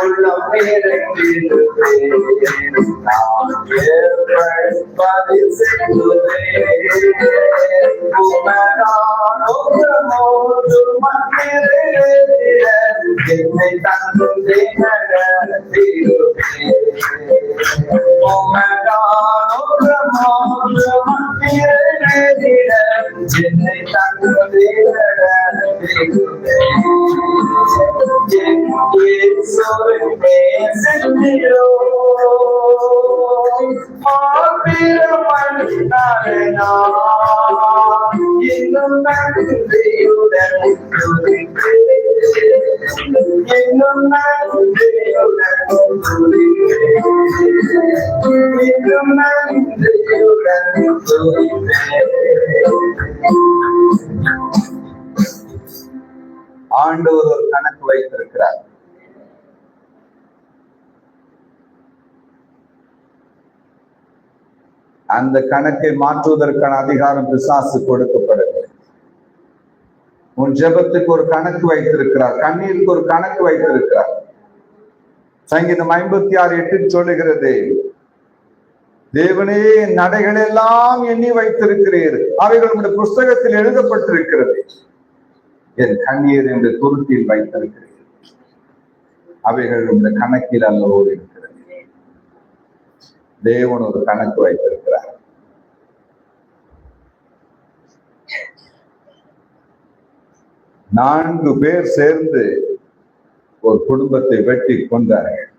உள்ளம் நிறைந்தேன், நான் எப்படி பதில் செய்வேன். என்னை தந்தை நடத்திடுவேன். என்னை தந்தை இன்னும் நன்றியுடன் இன்னும் நன்றியுடன் இன்னும் நன்றியுடன் ஆண்டவர் ஒரு கணக்கு வைத்திருக்கிறார். அந்த கணக்கை மாற்றுவதற்கான அதிகாரம் பிசாசு கொடுக்கப்படவில்லை. உன் ஜெபத்துக்கு ஒரு கணக்கு வைத்திருக்கிறார், கண்ணீருக்கு ஒரு கணக்கு வைத்திருக்கிறார். சங்கீதம் 56:8 சொல்லுகிறது, தேவனே நடைகள் எல்லாம் எண்ணி வைத்திருக்கிறீர், அவைகள் உடைய புஸ்தகத்தில் எழுதப்பட்டிருக்கிறது. என் கண்ணீர் என்று துருத்தியில் வைத்திருக்கிறீர், அவைகள் இந்த கணக்கில் அல்லவோ இருக்கிறது. தேவன் ஒரு கணக்கு வைத்திருக்கிறார். நான்கு பேர் சேர்ந்து ஒரு குடும்பத்தை வெட்டி கொண்டார்கள்.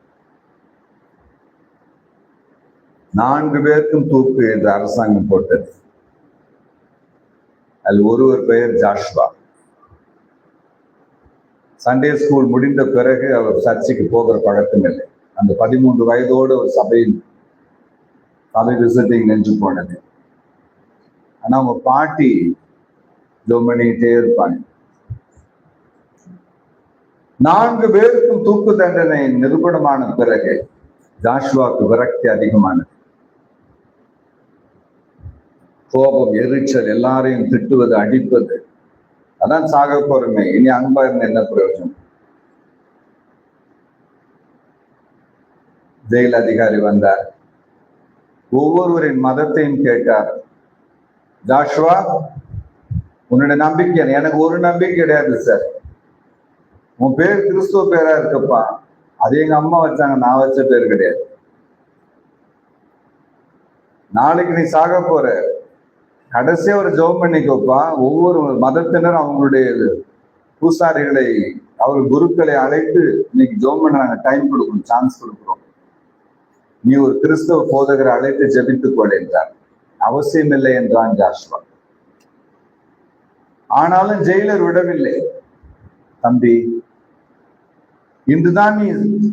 4 பேருக்கும் தூக்கு என்று அரசாங்கம் போட்டது. அதில் ஒருவர் பெயர் ஜாஷ்வா. சண்டே ஸ்கூல் முடிந்த பிறகு அவர் சர்ச்சுக்கு போகிற பழக்கம் இல்லை. அந்த 13 வயதோடு ஒரு சபை விசிட்டிங் நின்று போனது. ஆனா அவங்க பாட்டி பண்ணிட்டே இருப்பாங்க. 4 பேருக்கும் தூக்கு தண்டனை நிரூபணமான பிறகு ஜாஷ்வாக்கு விரக்தி அதிகமானது. கோபம், எரிச்சல், எல்லாரையும் திட்டுவது, அடிப்பது. அதான் சாக போறமே, இனி அன்பா இருந்த என்ன பிரயோஜனம்? ஜெயில் அதிகாரி வந்தார், ஒவ்வொருவரின் மதத்தையும் கேட்டார். ஜாஷுவா, உன்னுடைய நம்பிக்கை எனக்கு ஒரு நம்பிக்கை கிடையாது சார். உன் பேர் கிறிஸ்துவ பேரா இருக்கப்பா. அது எங்க அம்மா வச்சாங்க, நான் வச்ச பேர் கிடையாது. நாளைக்கு நீ சாக போற, கடைசியா ஒரு ஜெபம் பண்ணிக்கோப்பா. ஒவ்வொரு மதத்தினரும் அவங்களுடைய பூசாரிகளை, அவர் குருக்களை அழைத்து இன்னைக்கு ஜெபம் பண்ண நாங்க டைம் கொடுக்கணும், சான்ஸ் கொடுக்குறோம். நீ ஒரு கிறிஸ்தவ போதகரை அழைத்து ஜெபித்துக் கொள் என்றார். அவசியம் இல்லை என்றான் ஜாஷுவா. ஆனாலும் ஜெயிலர் விடவில்லை. தம்பி, இன்றுதான் நீ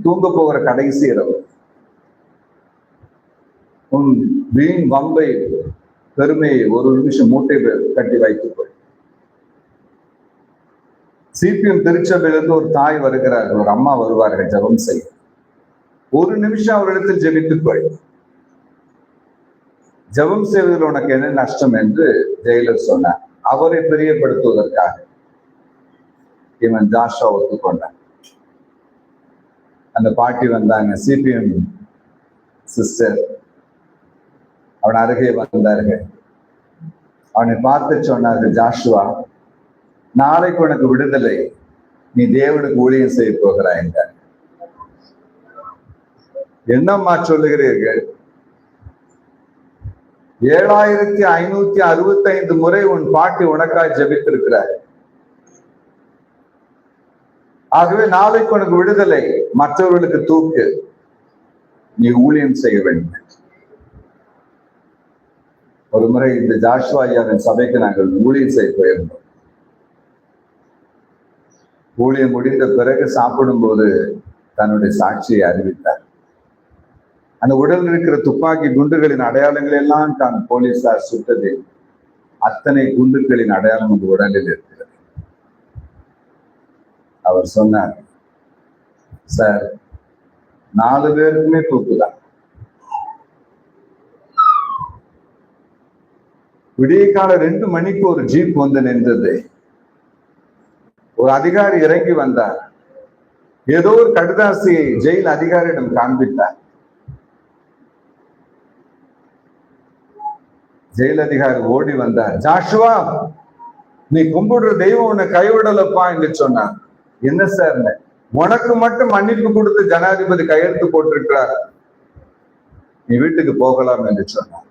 தூங்க போகிற கடைசி இரவு. உன் வீண் வம்பை, பெருமையை ஒரு நிமிஷம் மூட்டை கட்டி வைத்துக் கொள். சிபிஎம் திருச்சபையிலிருந்து ஒரு தாய் வருகிறார்கள், ஒரு அம்மா வருவார்கள் ஜெபம் செய்ய. ஒரு நிமிஷம் அவரிடத்தில் ஜெபித்துக் கொள். ஜெபம் செய்வதில் உனக்கு என்ன நஷ்டம் என்று ஜெயிலர் சொன்னார். அவரை பிரியப்படுத்துவதற்காக இவன் ஜாஷுவா ஒத்துக்கொண்டான். அந்த பாட்டி வந்தாங்க, சிபிஎம் சிஸ்டர். அவன் அருகே வந்தார்கள். அவனை பார்த்து சொன்னார்கள், ஜாஷுவா, நாளைக்கு உனக்கு விடுதலை, நீ தேவனுக்கு ஊழியம் செய்ய போகிறாய் என்றார். என்னம்மா சொல்லுகிறீர்கள்? 7565 முறை உன் பாட்டி உனக்காய் ஜெபித்திருக்கிறார். ஆகவே நாளைக்கு உனக்கு விடுதலை, மற்றவர்களுக்கு தூக்கு, நீ ஊழியம் செய்ய வேண்டும். ஒரு முறை இந்த ஜாஷுவா ஐயாவின் சபைக்கு நாங்கள் ஊழியம் செய்ய போயிருந்தோம். ஊழியம் முடிந்த பிறகு சாப்பிடும் போது தன்னுடைய சாட்சியை அறிவித்தார். அந்த உடல் இருக்கிற துப்பாக்கி குண்டுகளின் அடையாளங்கள் எல்லாம் தான் போலீசார் சுட்டது. அத்தனை குண்டுகளின் அடையாளம் அந்த உடலில் இருக்கிறது. அவர் சொன்னார், சார், 4 பேருக்குமே தூக்குதான். விடிய கால 2 மணிக்கு ஒரு ஜீப் வந்து நின்றது. ஒரு அதிகாரி இறங்கி வந்தார். ஏதோ ஒரு கடுதாசியை ஜெயில் அதிகாரியிடம் காண்பித்தார். ஜெயில் அதிகாரி ஓடி வந்தார். ஜாஷுவா, நீ கும்பிடுற தெய்வம் உன்னை கைவிடலப்பா என்று சொன்னார். என்ன சார்? உனக்கு மட்டும் மன்னிப்பு கொடுத்து ஜனாதிபதி கையெழுத்து போட்டிருக்கிறார், நீ வீட்டுக்கு போகலாம் என்று சொன்னார்.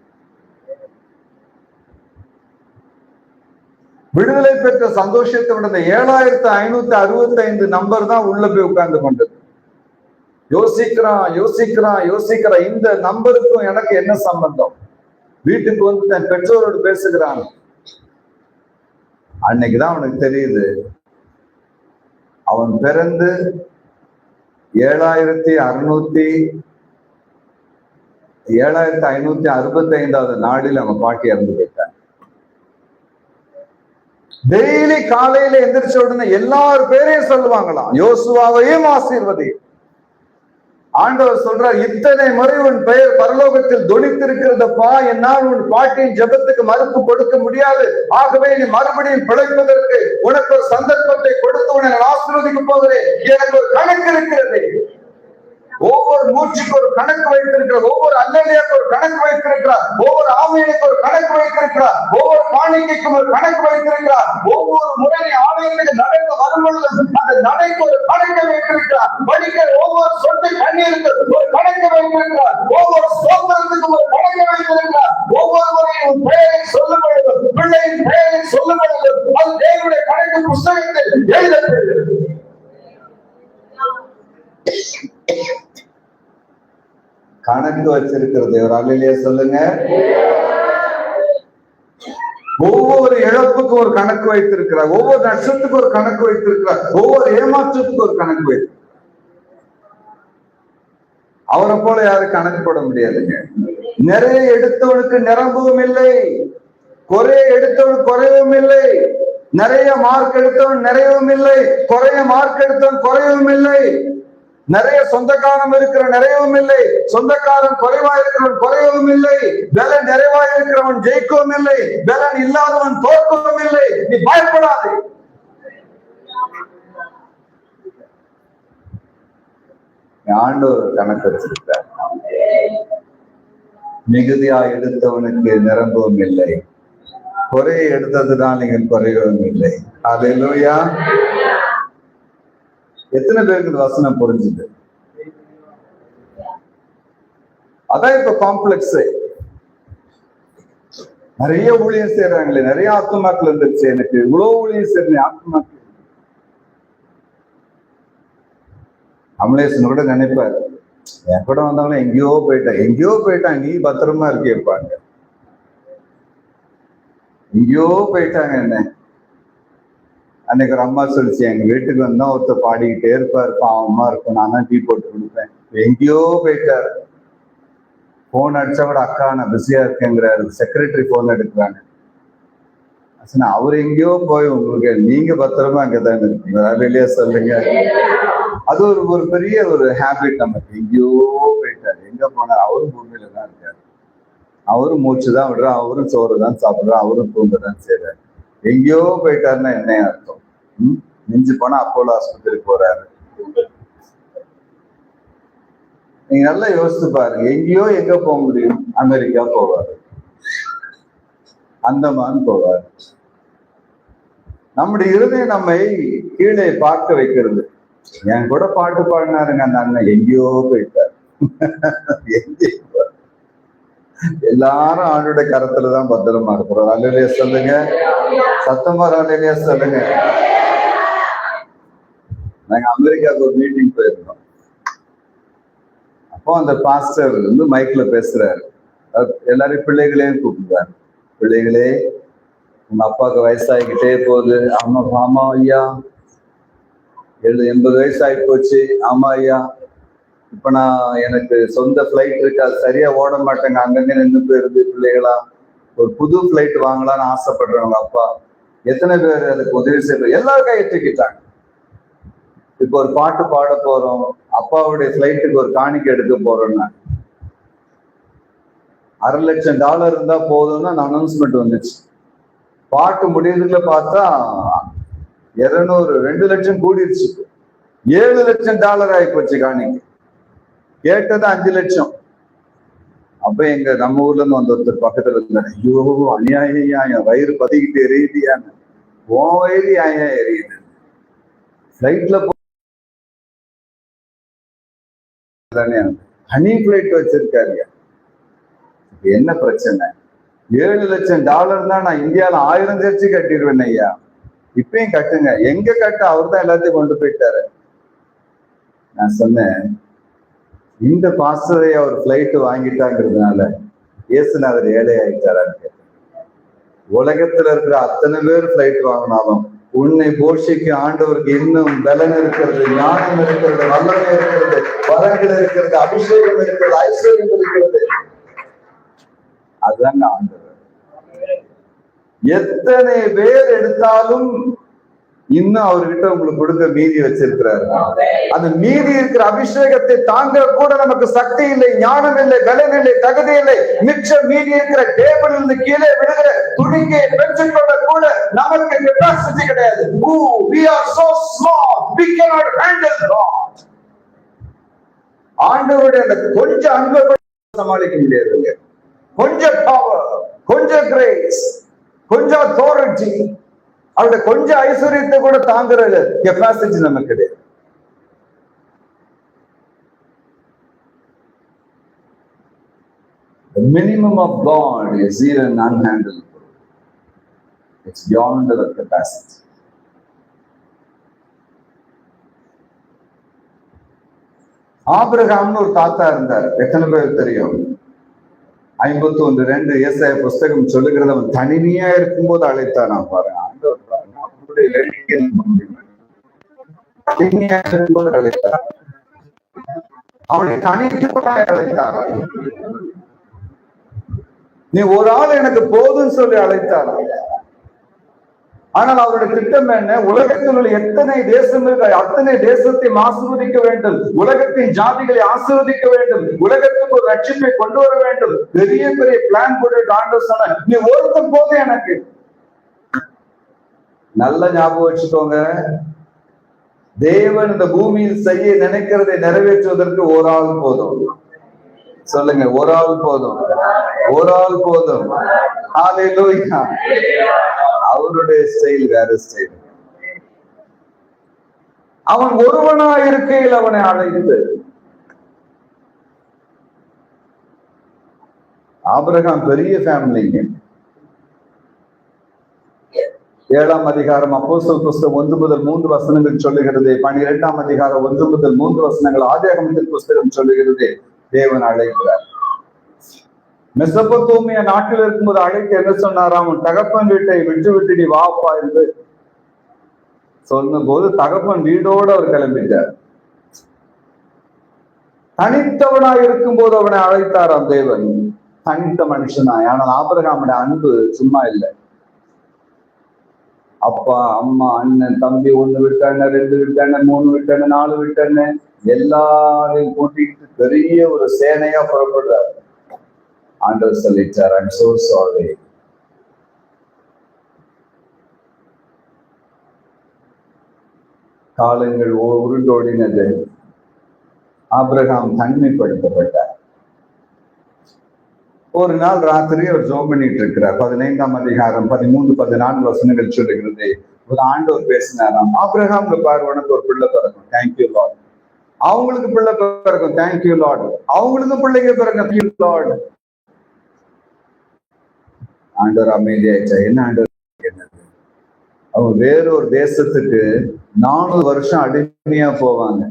விடுதலை பெற்ற சந்தோஷத்தை விட 7565 நம்பர் தான் உள்ள போய் உட்கார்ந்து கொண்டது. யோசிக்கிறான். இந்த நம்பருக்கும் எனக்கு என்ன சம்பந்தம்? வீட்டுக்கு வந்து தன் பெற்றோரோடு பேசுகிறான். அன்னைக்குதான் அவனுக்கு தெரியுது, அவன் பிறந்து 7565வது நாளில் அவன் பாட்டி இறந்து போயிட்டான். டெய்லி காலையில எந்திரிச்ச உடனே எல்லார் பேரையும் சொல்லுவாங்களாம், யோசுவாவையும் ஆசீர்வதி. ஆண்டவர் சொல்றார், இத்தனை முறை உன் பெயர் பரலோகத்தில் தொனித்திருக்கிறதப்பா, என்னால் உன் பாட்டியின் ஜெபத்துக்கு மறுப்பு கொடுக்க முடியாது. ஆகவே நீ மறுபடியும் பிழைப்பதற்கு உனக்கு ஒரு சந்தர்ப்பத்தை கொடுத்து உன்னை ஆசீர்வதிக்க போகிறேன். எனக்கு ஒரு கணக்கு இருக்கிறது. ஒவ்வொரு மூச்சுக்கு ஒரு கணக்கு வைத்திருக்கிறார். ஒவ்வொரு அல்லேலியாவுக்கு ஒரு கணக்கு வைத்திருக்கிறார். ஒவ்வொரு ஆலயத்துக்கு ஒரு கணக்கு வைத்திருக்கிறார். ஒவ்வொரு காணிக்கைக்கும் ஒரு கணக்கு வைத்திருக்கிறார். ஒவ்வொரு முறை ஆலயத்துக்கு நடந்து வரும்பொழுது அந்த நடைக்கு ஒரு கணக்கு வைத்திருக்கிறார். படிக்கிற ஒவ்வொரு சொட்டு கண்ணீருக்கு ஒரு கணக்கு வைத்திருக்கிறார். ஒவ்வொரு சோதனத்துக்கும் ஒரு கணக்கு வைத்திருக்கிறார். ஒவ்வொரு முறையும் பெயரை சொல்லும் பொழுது, பிள்ளையின் பெயரை சொல்லும் பொழுது அது தேவனுடைய கணக்கு புஸ்தகத்தில் எழுதப்படுகிறது. கணக்கு வச்சிருக்கிறது ஒரு அல்லேலூயா சொல்லுங்க. ஒவ்வொரு இழப்புக்கும் ஒரு கணக்கு வைத்திருக்கிறார். ஒவ்வொரு நஷ்டத்துக்கும் ஒரு கணக்கு வைத்திருக்கிறார். ஒவ்வொரு ஏமாற்றத்துக்கும் ஒரு கணக்கு வைத்திருக்கிறார். அவரை போல யாரும் கணக்கு போட முடியாதுங்க. நிறைய எடுத்தவனுக்கு நிரம்பவும் இல்லை, குறைய எடுத்தவனுக்கு குறையவும் இல்லை. நிறைய மார்க் எடுத்தவன் நிறையவும் இல்லை, குறைய மார்க் எடுத்தவன் குறையவும் இல்லை. நிறைய சொந்தக்காரம் இருக்கிற நிறையவும் இல்லை, சொந்தக்காரன் குறைவா இருக்கிறவன் குறையவும் இல்லை. பலன் நிறைவா இருக்கிறவன் ஜெயிக்கவும் இல்லை, பலன் இல்லாதவன் தோற்கவும் இல்லை. நீ பயப்படாதே. ஆண்டவர் கணக்கு வச்சிருக்கார். மிகுதியா எடுத்தவனுக்கு நிரம்பவும் இல்லை, குறையை எடுத்ததுதான் நீங்கள் குறையவும் இல்லை. அல்லேலூயா. எத்தனை பேருக்கு இந்த வசனம் புரிஞ்சுது? அதான் இப்ப காம்ப்ளெக்ஸ். நிறைய ஊழியம் செய்யறாங்களே, நிறைய ஆத்மாக்கள் வந்துருச்சு. எனக்கு இவ்வளவு ஊழியம் செய்யறேன் ஆத்மாக்கள். அமலேசன் கூட நினைப்பாரு, என் கூட வந்தவங்க எங்கேயோ போயிட்டான் நீ பத்திரமா இருக்கியப்பாங்க. எங்கேயோ போயிட்டாங்க என்ன. அன்னைக்கு ஒரு அம்மா சொல்லிச்சு, எங்க வீட்டுக்கு வந்தா ஒருத்தர் பாடிக்கிட்டே இருப்பாரு, பாவமா இருக்கும், நான் தான் டீ போட்டு கொடுப்பேன். எங்கேயோ போயிட்டாரு. போன் அடிச்சா கூட அக்கா நான் பிஸியா இருக்கேங்கிறாரு. செக்ரட்டரி போன் எடுக்கிறாங்க. அவர் எங்கேயோ போய் உங்களுக்கு நீங்க பத்திரமா அங்கதான் இருக்கீங்க. வெளியே சொல்லுங்க. அது ஒரு பெரிய ஒரு ஹேபிட் நமக்கு. எங்கேயோ போயிட்டாரு. எங்க போனார்? அவரும் பூமியில தான் இருக்காரு. அவரும் மூச்சுதான் விடுறாரு, அவரும் சோறு தான் சாப்பிடுறாரு, அவரும் தூங்கதான் செய்யறாரு. எங்கேயோ போயிட்டாருன்னா என்ன அர்த்தம்? மிஞ்சி போனா அப்போலோ ஆஸ்பத்திரிக்கு போறாரு. நீங்க நல்லா யோசிச்சு பாருங்க. எங்கேயோ எங்க போக முடியும்? அமெரிக்கா போவாரு, அந்தமான் போவார். நம்முடைய இருதயம் நம்மை கீழே பார்க்க வைக்கிறது. என் கூட பாட்டு பாடினாருங்க அந்த அண்ணன், எங்கேயோ போயிட்டார். எல்லாரும் ஆண்டோட கரத்துலதான் பத்திரமா இருக்கிறோம். அல்லேலூயா சொல்லுங்க, சத்தமா அல்லேலூயா சொல்லுங்க. நாங்க அமெரிக்காவுக்கு ஒரு மீட்டிங் போயிருந்தோம். அப்போ அந்த பாஸ்டர் வந்து மைக்ல பேசுறாரு. எல்லாரும் பிள்ளைகளையும் கூப்பிடுறாரு. பிள்ளைகளே, உங்க அப்பாவுக்கு வயசாகிக்கிட்டே போகுது. ஆமா ஐயா, 80 வயசு ஆகி போச்சு. ஆமா ஐயா, இப்ப நான் எனக்கு சொந்த பிளைட் இருக்கு, அது சரியா ஓட மாட்டேங்க, அங்கங்க நின்று போயிருது. பிள்ளைகளா, ஒரு புது பிளைட் வாங்கலாம்னு ஆசைப்படுறவங்க அப்பா எத்தனை பேர் அதுக்கு உதவி செய்யறது? எல்லாரும் கையை தூக்கிட்டாங்க. இப்ப ஒரு பாட்டு பாட போறோம், அப்பாவுடைய பிளைட்டுக்கு ஒரு காணிக்கை எடுக்க போறோம்னா $600,000 இருந்தா போதும்னு அந்த அனௌன்ஸ்மெண்ட் வந்துச்சு. பாட்டு முடியறதுக்குள்ள பார்த்தா 200 லட்சம் கூடிருச்சு. $7,00,000 ஆகி போச்சு காணிக்கை. கேட்டது 5 லட்சம். அப்ப எங்க நம்ம ஊர்ல இருந்து வந்த ஒருத்தர் பக்கத்துல இருந்தாரு, ஐயோ அநியாயம், வயிறு பதிக்கிட்டு எரியுதியான்னு. உன் வயிறு ஏன் எரியுது? பிளைட்ல ஹனி பிளைட் வச்சிருக்காரு. என்ன பிரச்சனை? $7,00,000 தான் நான் இந்தியால 1000 சர்ச்சு கட்டிடுவேன் ஐயா. இப்பயும் கட்டுங்க. எங்க கட்ட? அவர் தான் எல்லாத்தையும் கொண்டு போயிட்டாரு. நான் சொன்னேன், இந்த பாஸ்டரையா ஒரு பிளைட் வாங்கிட்டாங்கிறதுனால இயேசுநாதர் ஏழை ஆயிட்டாரான்னு கேட்டேன். உலகத்துல இருக்கிற அத்தனை பேர் பிளைட் வாங்கினாலும் உன்னை போஷிக்க ஆண்டவருக்கு இன்னும் பலன் இருக்கிறது, ஞானம் இருக்கிறது, வல்லமை இருக்கிறது, வரங்கள் இருக்கிறது, அபிஷேகம் இருக்கிறது, ஐஸ்வர்யம் இருக்கிறது. அதுதான் ஆண்டவர். எத்தனை பேர் எடுத்தாலும் இன்னும் அவர்கிட்ட உங்களுக்கு கொடுக்க மீதி வச்சிருக்கிறாரு. அந்த மீதி இருக்கிற அபிஷேகத்தை தாங்க கூட நமக்கு சக்தி இல்லை, ஞானம் இல்லை, பலன் இல்லை, தகுதி இல்லை. மிச்சம் மீதி இருக்கிற டேபிள் இருந்து கீழே விடுகிற துணிக்கையை பெற்றுக்கொள்ள கூட நமக்கு கெப்பாசிட்டி கிடையாது. We are so small, we cannot handle God. ஆண்டவருடைய அந்த கொஞ்சம் அன்பை சமாளிக்க முடியாதுங்க. கொஞ்சம் பவர், கொஞ்சம் கிரேஸ், கொஞ்சம் அத்தாரிட்டி, அவருடைய கொஞ்சம் ஐஸ்வர்யத்தை கூட தாங்குற கெப்பாசிட்டி நமக்கு கிடையாது. The minimum of God is even unhandleable. It's beyond our capacity. ஆபிரகாம்னு ஒரு தாத்தா இருந்தார். எத்தனை பேர் தெரியும்? 51:2 ஏசாயா புஸ்தகம் சொல்லுகிறது, அவன் தனிமையா இருக்கும்போது அழைத்தான். நான் பாருங்க, அழைத்தார். அவனை தனிமையாக அழைத்தார். நீ ஒரு ஆள் எனக்கு போதுன்னு சொல்லி அழைத்தார். ஆனால் அவருடைய திட்டம் என்ன? உலகத்தில் உள்ள எத்தனை தேசம் இருக்கு, அத்தனை தேசத்தை ஆசீர்வதிக்க வேண்டும், உலகத்தின் ஜாதிகளை ஆசீர்வதிக்க வேண்டும், உலகத்துக்கு ஒரு ரட்சிப்பை கொண்டு வர வேண்டும். பெரிய பெரிய பிளான் போட்டு ஆண்டவர் சொன்ன, நீ ஒருத்தன் போது எனக்கு. நல்ல ஞாபகம் வச்சுக்கோங்க, தேவன் இந்த பூமியில் செய்ய நினைக்கிறதை நிறைவேற்றுவதற்கு ஒரு ஆள் போதும். சொல்லுங்க, ஒரு ஆள் போதும், ஒரு ஆள் போதும். ஹalleluya. அவருடைய ஸ்டைல் வேற ஸ்டைல். அவன் ஒருவனா இருக்கையில் அவனை அழைத்து. ஆபிரகாம் பெரிய ஃபேமிலிங்க. 7ஆம் அதிகாரம் அப்போஸ்தலர் புஸ்தகம் 1 முதல் 3 வசனங்கள் சொல்லுகிறது. 12ஆம் அதிகாரம் 1 முதல் 3 வசனங்கள் ஆதியாகமத்தின் புஸ்தகம் சொல்லுகிறது. தேவன் அழைக்கிறார். மெசொப்பொத்தேமியா நாட்டில் இருக்கும்போது அழைத்து என்ன சொன்னாராம்? உன் தகப்பன் வீட்டை விட்டு நீ வாப்பா என்று சொன்ன போது தகப்பன் வீடோடு அவர் கிளம்பிட்டார். தனித்தவனாய் இருக்கும் போது அவனை அழைத்தாராம் தேவன். தனித்த மனுஷனாய். ஆனால் ஆபிரகாமுடைய அன்பு சும்மா இல்லை. அப்பா, அம்மா, அண்ணன், தம்பி 1 விட்டான, 2 விட்டான, 3 விட்டான, 4 விட்டான, எல்லாரையும் கூட்டிட்டு பெரிய ஒரு சேனையா புறப்படுறாரு. ஆண்டவர் சொல்லிட்டார், ஐம் சோ சாரி. காலங்கள் உருண்டோடினது. ஆபிரகாம் தனிமைப்படுத்தப்பட்டார். ஒரு நாள் ராத்திரி அவர் ஜெபம் பண்ணிட்டு இருக்கிறார். 15ஆம் அதிகாரம் 13, 14 வசனங்கள் சொல்லுகிறது. ஒரு ஆண்டவர் பேசினாராம். ஆபிரகாம்க்கு பாரு, உனக்கு ஒரு பிள்ளை பிறக்கும், தேங்க்யூ லார்ட். அவங்களுக்கு பிள்ளை பிறக்கும், தேங்க்யூ லார்ட். அவங்களுக்கு பிள்ளைங்க பிறக்கும், தேங்க்யூ லார்ட். ஆண்டவர் அமைதியாயிட்டா. என்ன ஆண்டவர்? என்னது? அவங்க வேறொரு தேசத்துக்கு 400 வருஷம் அடிமையா போவாங்க.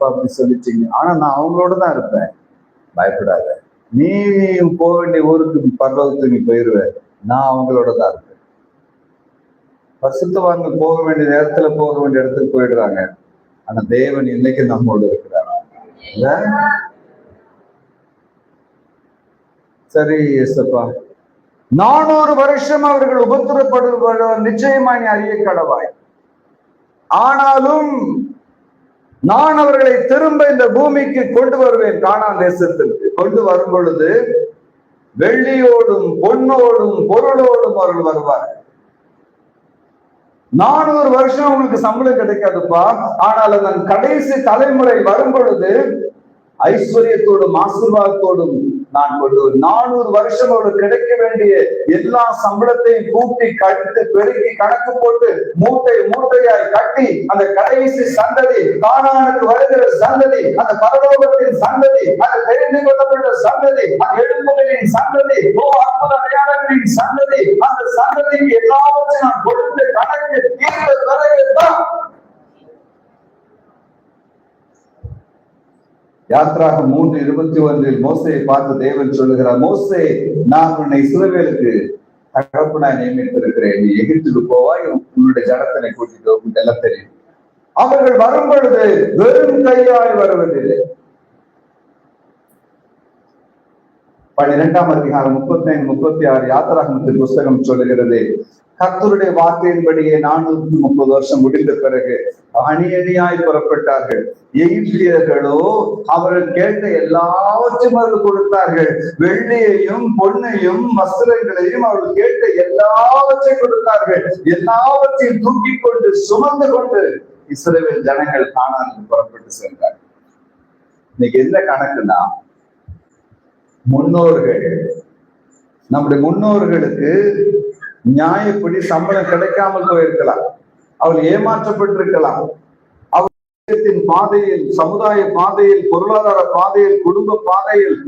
அப்படி சொல்லிட்டீங்க. ஆனா நான் அவங்களோட தான் இருப்பேன், பயப்படாத. நீ போக வேண்டிய ஊருக்கு பரலோகத்துக்கு நீ போயிருவ, நான் அவங்களோட தான் இருப்பேன். பரிசுத்தவான்கள் போக வேண்டிய நேரத்துல போக வேண்டிய இடத்துக்கு போயிடுறாங்க. ஆனா தேவன் இன்னைக்கு நம்மோடு இருக்கிறார். இல்ல சரி ஏசப்பா, 400 வருஷம் அவர்கள் உபத்திரப்படுவ நிச்சயமா நீ அறிய கடவாய். ஆனாலும் நான் அவர்களை திரும்ப இந்த பூமிக்கு கொண்டு வருவேன். கானான் தேசத்திற்கு கொண்டு வரும் பொழுது வெள்ளியோடும் பொன்னோடும் பொருளோடும் அவர்கள் வருவார்கள். 400 வருஷம் உங்களுக்கு சம்பளம் கிடைக்காதுப்பா. ஆனால் அதன் கடைசி தலைமுறை வரும் பொழுது ஐஸ்வர்யத்தோடும் ஆசீர்வாதத்தோடும் நான் கொண்டு 400 வருஷம் அவருக்கு கிடைக்க வேண்டிய எல்லா சம்பளத்தையும் கூட்டி கழித்து பெருக்கி கணக்கு போட்டு மூட்டை மூட்டையாய் கட்டி அந்த கடைசி சந்ததி, கானானுக்கு வருகிற சந்ததி, அந்த பரலோகத்தின் சந்ததி, அந்த தெரிந்து கொள்ளப்பட்ட சந்ததி, அந்த எழுப்புகளின் சந்ததி, அற்புத அடையாளங்களின் சந்ததி, அந்த சந்ததிக்கு எல்லாவற்றையும் நான் கொடுத்து கணக்கு தீர்ந்த பிறகுதான். யாத்ராகம் 3:21 மோசேயை பார்த்து தேவன் சொல்லுகிறார், மோசே, நான் உன்னை இஸ்ரவேலுக்கு தகப்பனாய் நியமித்திருக்கிறேன். நீ எகிப்துக்கு போவாய், உன்னுடைய ஜனத்தினை கூட்டிட்டு உங்களுக்கு எல்லாம் தெரியும். அவர்கள் வரும் பொழுது வெறும் கையாய் வருவதில்லை. 12ஆம் அதிகாரம் 35, 36 யாத்ராகமத்தின் புஸ்தகம் சொல்லுகிறது. கர்த்தருடைய வார்த்தையின்படியே 430 வருஷம் முடிந்த பிறகு அணியணியாய் புறப்பட்டார்கள். எகிப்தியர்களோ அவர்கள் கேட்ட எல்லாவற்றையும் அவர்கள் கொடுத்தார்கள். வெள்ளியையும் பொன்னையும் வஸ்திரங்களையும் அவர்கள் கேட்ட எல்லாவற்றையும் கொடுத்தார்கள். எல்லாவற்றையும் தூக்கி கொண்டு சுமந்து கொண்டு இஸ்ரவேல் ஜனங்கள் கானானுக்கு புறப்பட்டு சென்றார்கள். இன்னைக்கு என்ன கணக்குன்னா, முன்னோர்கள், நம்முடைய முன்னோர்களுக்கு நியாயப்படி சம்பளம் கிடைக்காமல் போயிருக்கலாம், அவர்கள் ஏமாற்றப்பட்டிருக்கலாம், அவர்களின் பாதையில், சமுதாய பாதையில், பொருளாதார பாதையில், குடும்ப பாதையில்,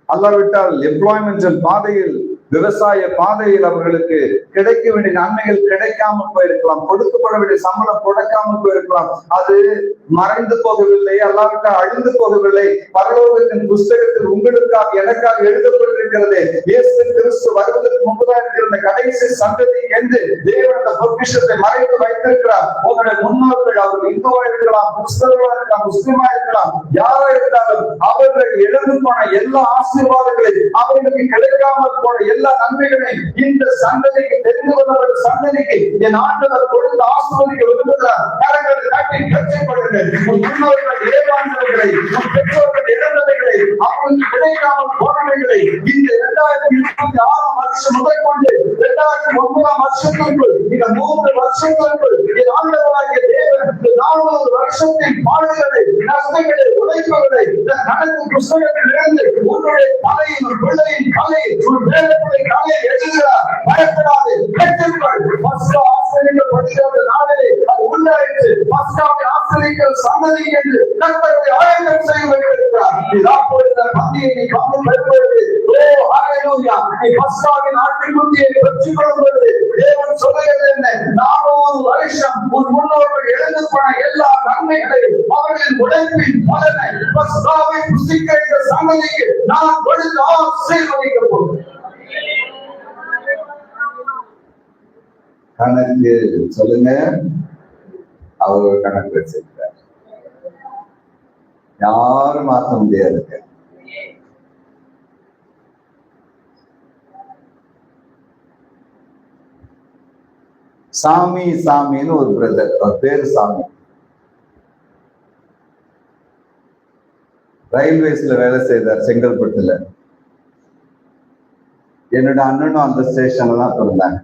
அல்லாவிட்டால் எம்ப்ளாய்மெண்டல் பாதையில், விவசாய பாதையில் அவர்களுக்கு கிடைக்க வேண்டிய நன்மைகள் கிடைக்காமல் போயிருக்கலாம், கொடுக்கப்பட வேண்டிய சம்பளம் கொடுக்காமல் போயிருக்கலாம். அது மறைந்து போகவில்லை, அல்லாவிட்டால் அழிந்து போகவில்லை. பரலோகத்தின் புஸ்தகத்தில் உங்களுக்காக எனக்காக எழுதப்பட்டிருக்கிறது. இயேசு கிறிஸ்து வருவதற்கு முன்பதாக இருக்கிற கடைசி சந்ததி என்று தேவன் அந்த பொக்கிஷத்தை மறைத்து வைத்திருக்கிறார். உங்களுடைய முன்னோர்கள், அவர்கள் இந்துவா இருக்கலாம், கிறிஸ்தவர்களா இருக்கலாம், முஸ்லிமா இருக்கலாம், யாரா இருந்தாலும் அவர்கள் எழுந்து போன எல்லா ஆசீர்வாதங்களையும், அவர்களுக்கு கிடைக்காமல் போன எல்லா நன்மைகளை இந்த சந்ததிக்கு, தெரிந்து கொள்ளப்பட்ட சந்ததிக்கு என் ஆண்டவர் கொடுத்து ஆசீர்வதிக்க விரும்புகிறார். கரங்களை தட்டி கட்சிப்படுங்கள். உன் முன்னோர்கள் ஏமாந்தவர்களை, உன் பெற்றோர்கள் இழந்தவைகளை, அவர்களுக்கு கிடைக்காமல் போனவைகளை இந்த 2026 வருஷம் முதல் கொண்டு 2009 வருஷத்திற்குள், இந்த 3 வருஷங்களுக்குள் என் ஆண்டவராகிய தேவன் 400 வருஷத்தின் பாடுகளை, நஷ்டங்களை, உழைகளை படிப்பவரை இந்த கணக்கு புஸ்தகத்திலிருந்து உன்னுடைய தலையின் ஒரு பிள்ளையின் கலை ஒரு வேலைப்படை கலை எழுதுகிறார். பயப்படாது, பெற்றுக்கொள். பஸ்கா ஆசிரியர்கள் படிக்கிற நாளிலே அது உண்டாயிற்று. பஸ்காவை ஆசிரியர்கள் சன்னதி என்று கர்த்தரை ஆயத்தம் செய்ய வைத்திருக்கிறார். நீ ராப்பொழுது பந்தியை நீ காணும் பெறுவது, ஓ ஹல்லேலூயா, நீ பஸ்காவின் ஆட்டுக்குட்டியை பெற்றுக்கொள்ளும் பொழுது தேவன் சொல்லுகிறது என்ன? 400 வருஷம் உன் முன்னோர்கள் எழுந்து போன எல்லா நன்மைகளையும் அவர்களின் உழைப்பின் பலனை பஸ்காவை புசிக்க இந்த சன்னதிக்கு நான் கொடுத்து ஆசீர்வதிக்க போகிறேன். கணக்கு சொல்லுங்க. அவர் ஒரு கணக்கு வச்சிருக்கார், யாரும் மாற்ற முடியாது. சாமின்னு ஒரு பிரதர், அவர் பேரு சாமி. ரயில்வேஸ்ல வேலை செய்தார் செங்கல்பட்டுல. என்னோட அண்ணனும் அந்த ஸ்டேஷன்ல தான் பிறந்தாங்க.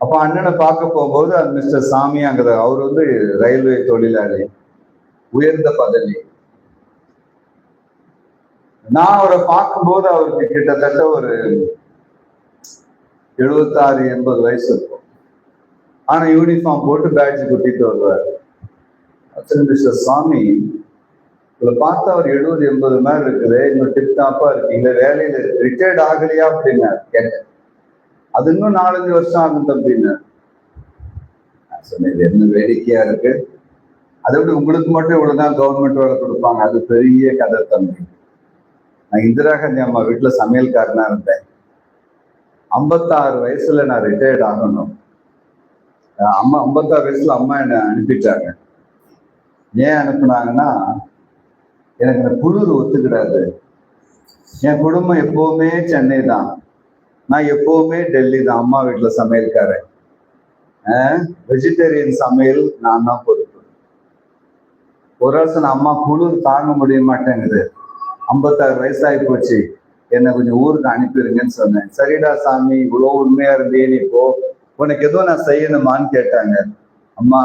அப்ப அண்ணனை பார்க்க போகும்போது அந்த மிஸ்டர் சாமி அங்க, அவர் ரயில்வே தொழிலாளி, உயர்ந்த பதவி. நான் அவரை பார்க்கும்போது அவருக்கு கிட்டத்தட்ட ஒரு 76-80 வயசு இருக்கும். ஆனா யூனிஃபார்ம் போட்டு பேட்ஜ் குத்திட்டு வருவார். மிஸ்டர் சாமி, இதை பார்த்து அவர் 70-80 மேல இருக்குது, இன்னும் டிப் டாப்பா இருக்கீங்க, வேலையில ரிட்டையர்ட் ஆகலையா அப்படின்னு கேட்டேன். அது இன்னும் 4-5 வருஷம் ஆகும் தம்பின்னு நான் சொன்னேன். இது என்ன வேடிக்கையா இருக்கு, அதை விட உங்களுக்கு மட்டும் இவ்வளவுதான் கவர்மெண்ட் வேலை கொடுப்பாங்க, அது பெரிய கதை தம்பி. நான் இந்திரா காந்தி அம்மா வீட்டுல சமையல்காரனா இருந்தேன். 56 வயசுல நான் ரிட்டையர்ட் ஆகணும். 56 வயசுல அம்மா என்னை அனுப்பிட்டாங்க. ஏன் அனுப்புனாங்கன்னா, எனக்கு இந்த குளிர் ஒத்துக்கிடாது. என் குடும்பம் எப்பவுமே சென்னை தான், நான் எப்பவுமே டெல்லி தான். அம்மா வீட்டுல சமையல்காரன், வெஜிடேரியன் சமையல் நான் தான் பொறுப்பு. ஒரு வருஷம் அம்மா குளிர் தாங்க முடிய மாட்டேங்குது, 56 வயசாகி போச்சு, என்னை கொஞ்சம் ஊருக்கு அனுப்பிடுங்கன்னு சொன்னேன். சரிடா சாமி, இவ்வளோ உண்மையா இருந்தே நீ போ, உனக்கு எதுவும் நான் செய்யணுமான்னு கேட்டாங்க. அம்மா,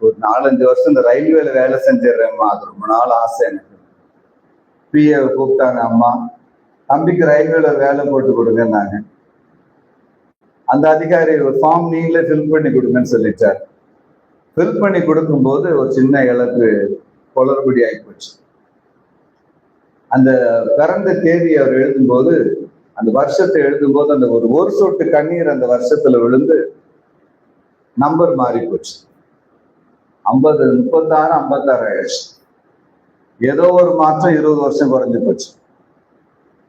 ஒரு 4-5 வருஷம் இந்த ரயில்வேல வேலை செஞ்சிடறேம்மா, அது ரொம்ப நாள் ஆசை எனக்கு. பிஏ கூப்பிட்டாங்க. அம்மா, தம்பிக்கு ரயில்வேல வேலை போட்டு கொடுங்கன்னாங்க. அந்த அதிகாரி ஒரு ஃபார்ம் நீங்களே ஃபில் பண்ணி கொடுங்கன்னு சொல்லிட்டார். ஃபில் பண்ணி கொடுக்கும்போது ஒரு சின்ன இழப்பு, குளறுபடி ஆகி போச்சு. அந்த பிறந்த தேதி அவர் எழுதும்போது, அந்த வருஷத்தை எழுதும்போது அந்த ஒரு சொட்டு கண்ணீர் அந்த வருஷத்துல விழுந்து நம்பர் மாறி போச்சு. 50 36 56 ஆயிடுச்சு. ஏதோ ஒரு மாற்றம் 20 வருஷம் குறைஞ்சு போச்சு.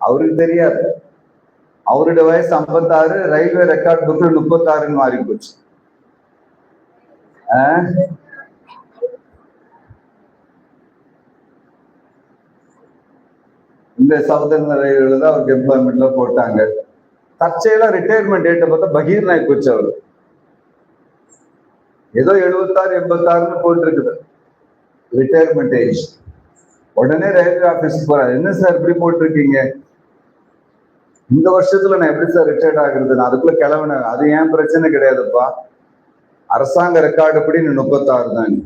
அவருக்கு தெரியாது, அவருடைய வயசு 56, ரயில்வே ரெக்கார்ட் புக்கு 36ன்னு மாறி போச்சு. இந்த சவுதர்ன் ரயில்வேல தான் அவருக்கு எம்ப்ளாய்மெண்ட்ல போட்டாங்க. தற்செயலா ரிட்டையர்மெண்ட் டேட்டை பார்த்தா பகீர் நாய் போச்சு. அவரு ஏதோ 76 86ன்னு போட்டிருக்குது ரிட்டையர்மெண்ட் ஏஜ். உடனே ரயில்வே ஆபீஸ்க்கு போறாரு. என்ன சார் இப்படி போட்டிருக்கீங்க, இந்த வருஷத்துல நான் எப்படி சார் ரிட்டையர்ட் ஆகுறது, நான் அதுக்குள்ள கிளம்பினேன். அது ஏன் பிரச்சனை கிடையாதுப்பா, அரசாங்க ரெக்கார்டு படி நீ 36 தான்.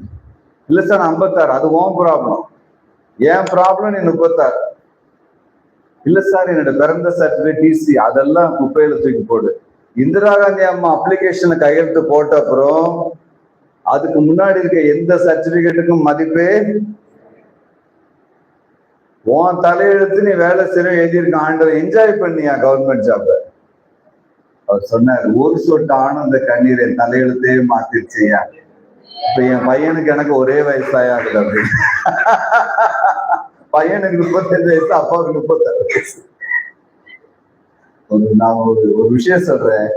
இல்ல சார் 56, அது உன் ப்ராப்ளம். ஏன் ப்ராப்ளம் நீ 36. இல்ல சார் என்னோட பிறந்த சர்டிபிகேட், டிசி அதெல்லாம் குப்பையில தூக்கி போடு. இந்திரா காந்தி அம்மா அப்ளிகேஷனை கையெழுத்து போட்ட அப்புறம் அதுக்கு முன்னாடி இருக்க எந்த சர்டிபிகேட்டுக்கும் மதிப்பே, உன் தலையெழுத்து நீ வேலை செய்ய எழுதியிருக்க, ஆண்டவர் என்ஜாய் பண்ணியா கவர்மெண்ட் ஜாப். அவர் சொன்னார், ஒரு சொட்டு ஆனந்த கண்ணீர் என் தலையெழுத்தே மாத்திருச்சியா. இப்ப என் பையனுக்கு எனக்கு ஒரே வயசாகுது அப்படின்னு. பையனுக்கு 35 வயசு, அப்பாவுக்கு 36 வயசு. நான் ஒரு விஷயம் சொல்றேன்,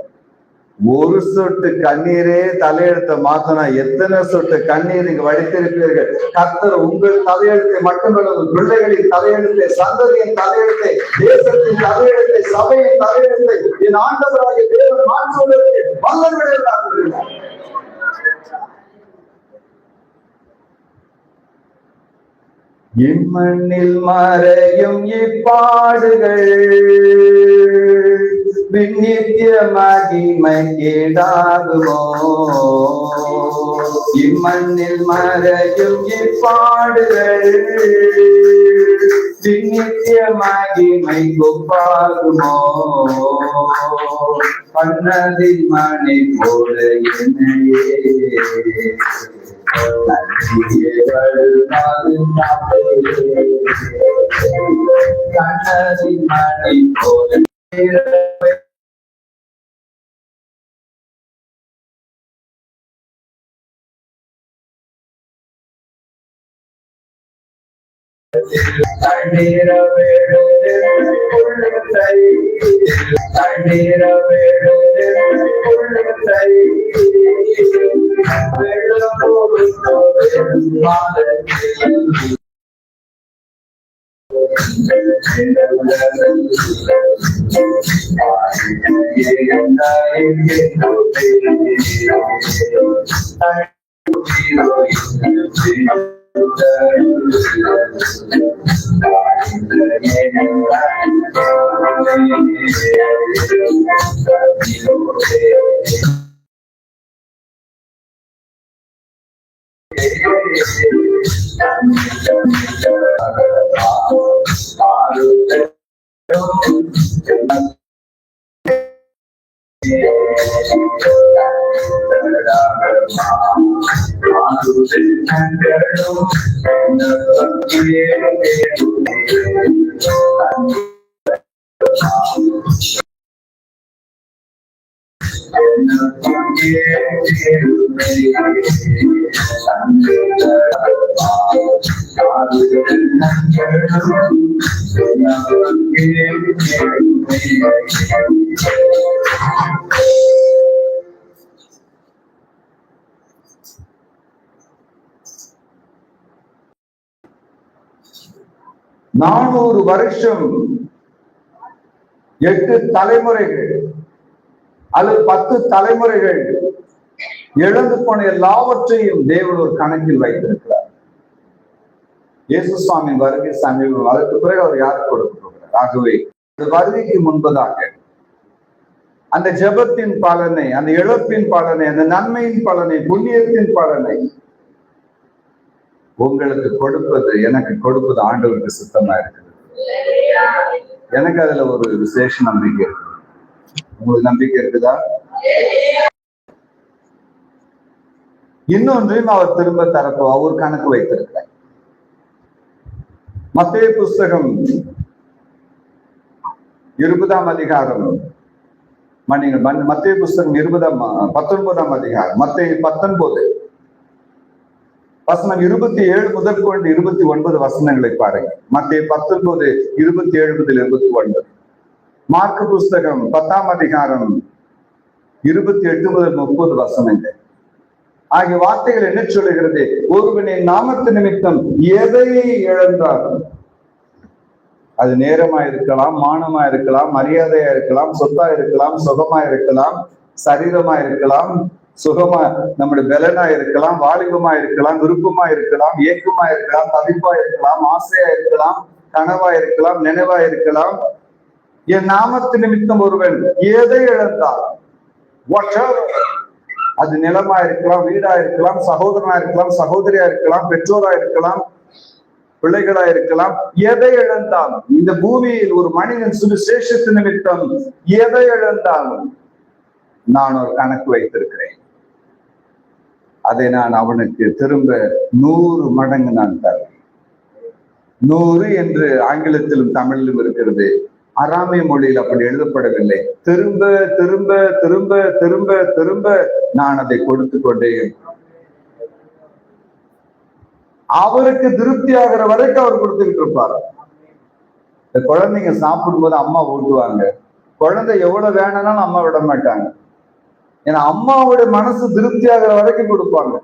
ஒரு சொட்டு கண்ணீரே தலையெழுத்தை மாத்தினா எத்தனை சொட்டு கண்ணீர் நீங்க வடித்திருப்பீர்கள். கர்த்தர் உங்கள் தலையெழுத்தை மட்டுமல்ல, உங்கள் பிள்ளைகளின் தலையெழுத்தை, சந்ததியின் தலையெழுத்தை, தேசத்தின் தலையெழுத்தை, சபையின் தலையெழுத்தை என் ஆண்டவராகிய தேவன் மாற்றுவதற்கு வல்லவர்கள். இம்மண்ணில் மறையும் இப்பாடுகள் விண்ணித்திய மகிமை கேடாகுமோ இம்மண்ணில் மறையும் இப்பாடுகள் விண்ணித்திய மகிமை ஒப்பாகுமோ கண்ணதின் மணி போல என்னையே கண்ணதின் மணி போல தண்ணீர நானூறு வருஷம் 8 தலைமுறைகள் அல்லது 10 தலைமுறைகள் இழந்து போன எல்லாவற்றையும் தேவன் ஒரு கணக்கில் வைத்திருக்கிறார். இயேசு சுவாமி வருகை சமீபம், அதற்கு பிறகு அவர் யாருக்கு கொடுக்க போகிறார்? ஆகவே வருகைக்கு முன்பதாக அந்த ஜெபத்தின் பலனை, அந்த இழப்பின் பலனை, அந்த நன்மையின் பலனை, புண்ணியத்தின் பலனை உங்களுக்கு கொடுப்பது, எனக்கு கொடுப்பது ஆண்டவருக்கு சுத்தமா இருக்குது. எனக்கு அதுல ஒரு விசேஷ நம்பிக்கை இருக்கு. உங்களுக்கு நம்பிக்கை இருக்குதா? இன்னொன்றையும் அவர் திரும்ப தரப்போ அவர் கணக்கு வைத்திருக்கிறார். மத்தேயு புஸ்தகம் 20ஆம் அதிகாரம், மத்தேயு புஸ்தகம் 19ஆம் அதிகாரம், மத்தேயு 19 வசனம் 27 முதல் கொண்டு 29 வசனங்களை பாருங்க. மத்தேயு 19 27 முதல் 29. மார்க்கு புஸ்தகம் 10ஆம் அதிகாரம் 28 முதல் 30 வசனங்கள் ஆகிய வார்த்தைகள் என்ன சொல்லுகிறது? ஒருவனின் நாமத்து நிமித்தம் எதை இழந்தாலும், அது நேரமா இருக்கலாம், மானமா இருக்கலாம், மரியாதையா இருக்கலாம், சொத்தா இருக்கலாம், சுகமா இருக்கலாம், சரீரமா இருக்கலாம், சுகமா நம்முடைய பலனா இருக்கலாம், வாலிபமா இருக்கலாம், விருப்பமா இருக்கலாம், ஏக்கமா இருக்கலாம், தவிப்பா இருக்கலாம், ஆசையா இருக்கலாம், கனவா இருக்கலாம், நினைவா இருக்கலாம். என் நாமத்து நிமித்தம் ஒருவன் எதை இழந்தால், அது நிலமா இருக்கலாம், வீடா இருக்கலாம், சகோதரனா இருக்கலாம், சகோதரியா இருக்கலாம், பெற்றோரா இருக்கலாம், பிள்ளைகளா இருக்கலாம், எதை இழந்தாலும், இந்த பூமியில் ஒரு மனிதன் சுவிசேஷத்து நிமித்தம் எதை இழந்தாலும் நான் ஒரு கணக்கு வைத்திருக்கிறேன். அதை நான் அவனுக்கு திரும்ப 100 மடங்கு நான் தருவேன். 100 என்று ஆங்கிலத்திலும் தமிழிலும் இருக்கிறது. அராமிய மொழியில் அப்படி எழுதப்படவில்லை. திரும்ப திரும்ப திரும்ப திரும்ப திரும்ப நான் அதை கொடுத்து கொண்டே அவருக்கு திருப்தி ஆகிற வரைக்கும் அவர் கொடுத்துக்கிட்டு இருப்பார். இந்த குழந்தைங்க சாப்பிடும்போது அம்மா ஊட்டுவாங்க. குழந்தை எவ்வளவு வேணும்னாலும் அம்மா விட மாட்டாங்க. ஏன்னா அம்மாவுடைய மனசு திருப்தி ஆகிற வரைக்கும் கொடுப்பாங்க.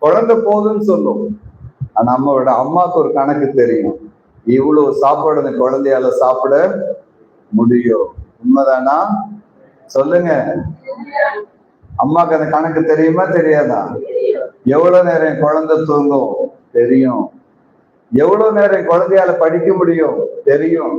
குழந்தை போதுன்னு சொல்லும். ஆனா அம்மாவுக்கு ஒரு கணக்கு தெரியும். இவ்வளவு சாப்பாடு அந்த குழந்தையால சாப்பிட முடியும். உண்மைதானா? சொல்லுங்க. அம்மாக்கு அந்த கணக்கு தெரியுமா தெரியாதா? எவ்வளவு நேரம் குழந்தை தூங்கும் தெரியும். எவ்வளவு நேரம் குழந்தையால படிக்க முடியும் தெரியும்.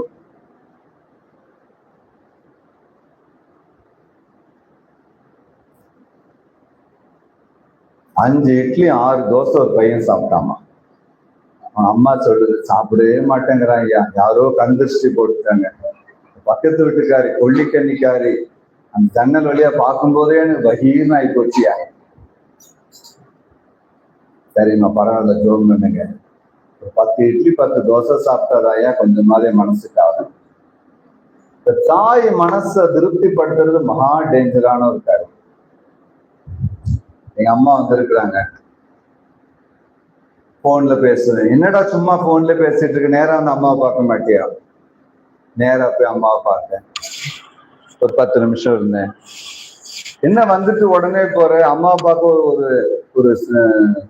5 இட்லி 6 தோசை ஒரு பையன் சாப்பிட்டாமா. அவன் அம்மா சொல்லுது, சாப்பிடவே மாட்டேங்கிறான் ஐயா, யாரோ கந்திருஷ்டி போட்டுட்டாங்க. பக்கத்து வீட்டுக்காரி கொல்லிக்கன்னிக்காரி அந்த ஜன்னல் வழியா பார்க்கும்போதே எனக்கு வகீர்னு ஆகி போச்சியா. சரிம்மா பரவாயில்ல, ஜோம் பண்ணுங்க. 10 இட்லி 10 தோசை சாப்பிட்டாதாயா கொஞ்சமாவே மனசுக்கு ஆகும். இந்த தாய் மனசை திருப்திப்படுத்துறது மகா டேஞ்சரான ஒரு காரியம். எங்க அம்மா வந்திருக்கிறாங்க, போன்ல பேசுறேன். என்னடா சும்மா போன்ல பேசிட்டு இருக்கு, நேரா வந்து அம்மாவை பார்க்க மாட்டியா? நேரா போய் அம்மாவை பார்த்தேன், ஒரு 10 நிமிஷம் இருந்தேன். என்ன வந்துட்டு உடனே போற, அம்மாவை பார்க்க ஒரு ஒரு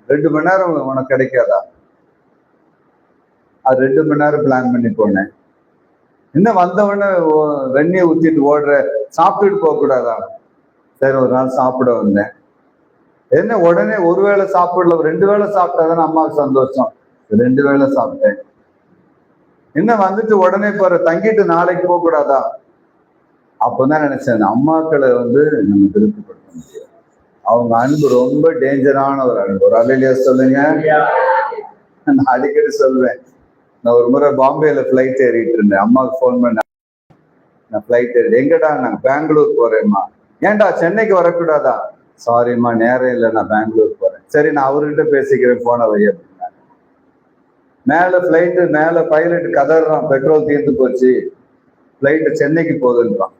2 மணி நேரம் உனக்கு கிடைக்காதா? அது 2 மணி நேரம் பிளான் பண்ணி போனேன். என்ன வந்தவொடனே வெந்நியை ஊத்திட்டு ஓடுற, சாப்பிட்டுட்டு போக கூடாதா? சரி ஒரு நாள் சாப்பிட வந்தேன். என்ன உடனே ஒரு வேளை சாப்பிடல, 2 வேளை சாப்பிட்டாதானே அம்மாவுக்கு சந்தோஷம். 2 வேளை சாப்பிட்டேன். என்ன வந்துட்டு உடனே போற, தங்கிட்டு நாளைக்கு போக கூடாதா? அப்பதான் நினைச்சேன், அம்மாக்களை நம்ம திருப்திப்படுத்த முடியாது. அவங்க அன்பு ரொம்ப டேஞ்சரான ஒரு அன்பு. ஒரு அலையிலேயே சொல்லுங்க. நான் அடிக்கடி சொல்வேன், நான் ஒரு முறை பாம்பேல ஃபிளைட் ஏறிட்டு இருந்தேன். அம்மாவுக்கு ஃபோன் பண்ண, நான் ஃபிளைட் ஏறி, எங்கடா? நான் பெங்களூர் போறேம்மா. ஏன்டா சென்னைக்கு வரக்கூடாதா? சாரிம்மா நேரம் இல்லை, நான் பெங்களூர் போறேன். சரி நான் அவர்கிட்ட பேசிக்கிறேன், போன வை அப்படின்னா. மேல ஃபிளைட்டு மேல பைலட் கதறான், பெட்ரோல் தீர்ந்து போச்சு, ஃபிளைட்டு சென்னைக்கு போகுதுன்றான்.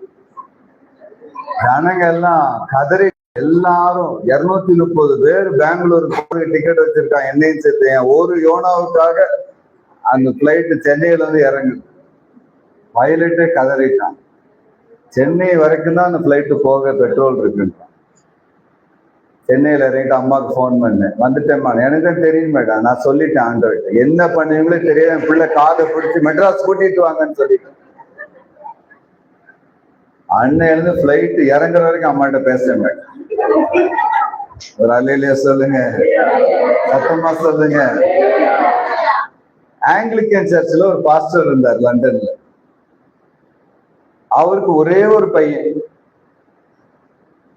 ஜனங்க எல்லாம் கதறி, எல்லாரும் 230 பேர் பெங்களூருக்கு போய் டிக்கெட் வச்சிருக்கான், என்னையும் சேர்த்து. ஒரு யோனாவுக்காக அந்த பிளைட் சென்னையில இறங்குது. பைலட்டே கதறிட்டான், சென்னை வரைக்கும் தான் அந்த பிளைட்டு போக பெட்ரோல் இருக்குன்றான். சென்னையில இறங்கிட்டு அம்மாவுக்கு ஃபோன் பண்ணேன், வந்துட்டேம்மா. எனக்கு தெரியும் மேடம், நான் சொல்லிட்டேன் ஆண்டவர்கிட்ட, என்ன பண்ணுவீங்களே தெரியாது, என் பிள்ளை காதை பிடிச்சி மெட்ராஸ் கூட்டிட்டு வாங்கன்னு சொல்லிட்டேன். அன்னையிலிருந்து பிளைட் இறங்குற வரைக்கும் அம்மாட்ட பேசுறேன் மேடம். ஒரு அலையிலேயே சொல்லுங்க, சத்தமா சொல்லுங்க. ஆங்கிலிக்கன் சர்ச்சில் ஒரு பாஸ்டர் இருந்தார் லண்டன்ல. அவருக்கு ஒரே ஒரு பையன்.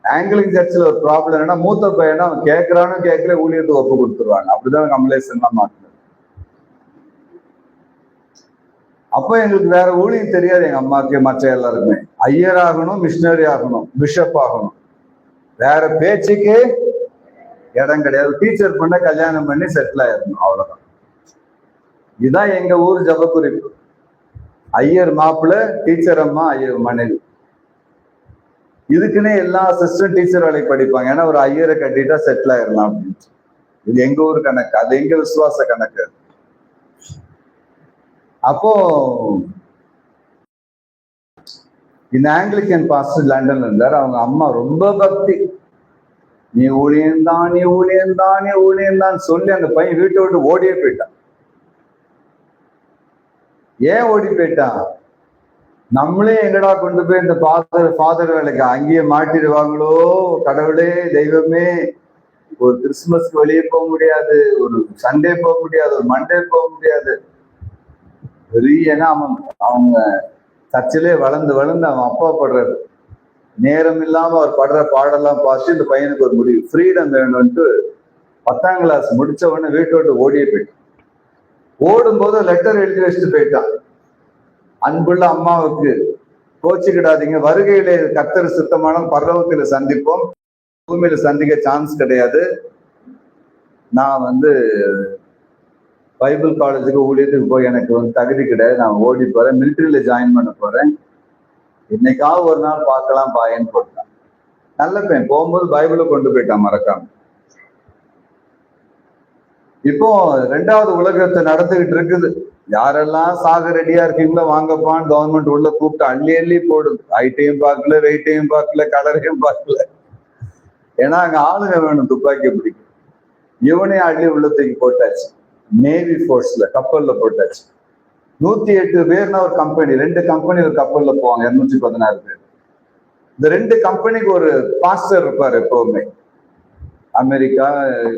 ஆங்கிலிக்கன் சர்ச்சில் ஒரு ப்ராப்ளம் என்னன்னா, மூத்த பையனா அவன் கேட்கறானு கேட்கல, ஊழியத்துக்கு ஒப்பு கொடுத்துருவாங்க. அப்படிதான் கமலேசன்லாம் மாற்றினது. அப்போ எங்களுக்கு வேற ஊழியம் தெரியாது, எங்க அம்மாவுக்கு மற்ற எல்லாருக்குமே. ஐயர் ஆகணும், மிஷினரி ஆகணும், பிஷப் ஆகணும், வேற பேச்சுக்கு இடம் கிடையாது. டீச்சர் பண்ண கல்யாணம் பண்ணி செட்டில் ஆயிடணும், அவ்வளவுதான். இதுதான் எங்க ஊர் ஜப குறிப்பு. ஐயர் மாப்பிள்ளை, டீச்சர் அம்மா, ஐயர் மனைவி. இதுக்குன்னே எல்லா சிஸ்டரும் டீச்சர் வேலைக்கு படிப்பாங்க, ஏன்னா ஒரு ஐயரை கட்டிட்டா செட்டில் ஆயிடலாம் அப்படின்னு. இது எங்க ஊர் கணக்கு, அது எங்க விசுவாச கணக்கு. அப்போ இந்த ஆங்கிலிக்கன் பாஸ்டர் லண்டன்ல இருந்தார். அவங்க அம்மா ரொம்ப பக்தி. நீ ஊழியந்தான், நீ ஊழியந்தான், நீ ஊழியந்தான் சொல்லி அந்த பையன் வீட்டை விட்டு ஓடியே போயிட்டான். ஏன் ஓடி போயிட்டான்? நம்மளே எங்கடா கொண்டு போய் இந்த ஃபாதர் வேலைக்கு அங்கேயே மாட்டிடுவாங்களோ, கடவுளே தெய்வமே. ஒரு கிறிஸ்துமஸ்க்கு வெளியே போக முடியாது, ஒரு சண்டே போக முடியாது, ஒரு மண்டே போக முடியாது. பெரியனா அவங்க சர்ச்சிலே வளர்ந்து அவன் அப்பா படுற நேரம் இல்லாம அவர் படுற பாடெல்லாம் பார்த்து இந்த பையனுக்கு ஒரு முடிவு, ஃப்ரீடம் வேணும்ட்டு 10ஆம் கிளாஸ் முடிச்ச உடனே வீட்டை விட்டு ஓடியே போயிட்டான். ஓடும்போது லெட்டர் எழுதி வச்சுட்டு போயிட்டான். அன்புள்ள அம்மாவுக்கு, கோச்சிக்கிடாதீங்க, வருகையிலே கர்த்தர் சுத்தமான பரலோகத்துல சந்திப்போம், பூமியில சந்திக்க சான்ஸ் கிடையாது. நான் பைபிள் காலேஜுக்கு ஊழியத்துக்கு போய் எனக்கு தகுதி கிடையாது, நான் ஓடி போறேன், மிலிட்டரியில ஜாயின் பண்ண போறேன், இன்னைக்காவது ஒரு நாள் பார்க்கலாம் பாயன்னு போட்டான். நல்ல பையன். போகும்போது பைபிளை கொண்டு போயிட்டான் மறக்காம. இப்போ 2வது உலகத்தை நடந்துகிட்டு இருக்குது. யாரெல்லாம் சாக ரெடியா இருக்கீங்களோ வாங்கப்பான்னு கவர்மெண்ட் உள்ள கூப்பிட்டு அள்ளி போடுது. ஹைட்டையும் பார்க்கல, வெயிட்டையும் பார்க்கல, கலரையும் பார்க்கல. ஏன்னா அங்க ஆளுங்க வேணும் துப்பாக்கி பிடிக்கும். இவனையும் அள்ளி உள்ளத்துக்கு போட்டாச்சு. நேவி போர்ஸ்ல கப்பல்ல போட்டாச்சு. 108 பேர்னா ஒரு கம்பெனி, 2 கம்பெனி ஒரு கப்பல்ல போவாங்க, 216 பேர். இந்த 2 கம்பெனிக்கு ஒரு பாஸ்டர் இருப்பார் எப்பவுமே. அமெரிக்கா,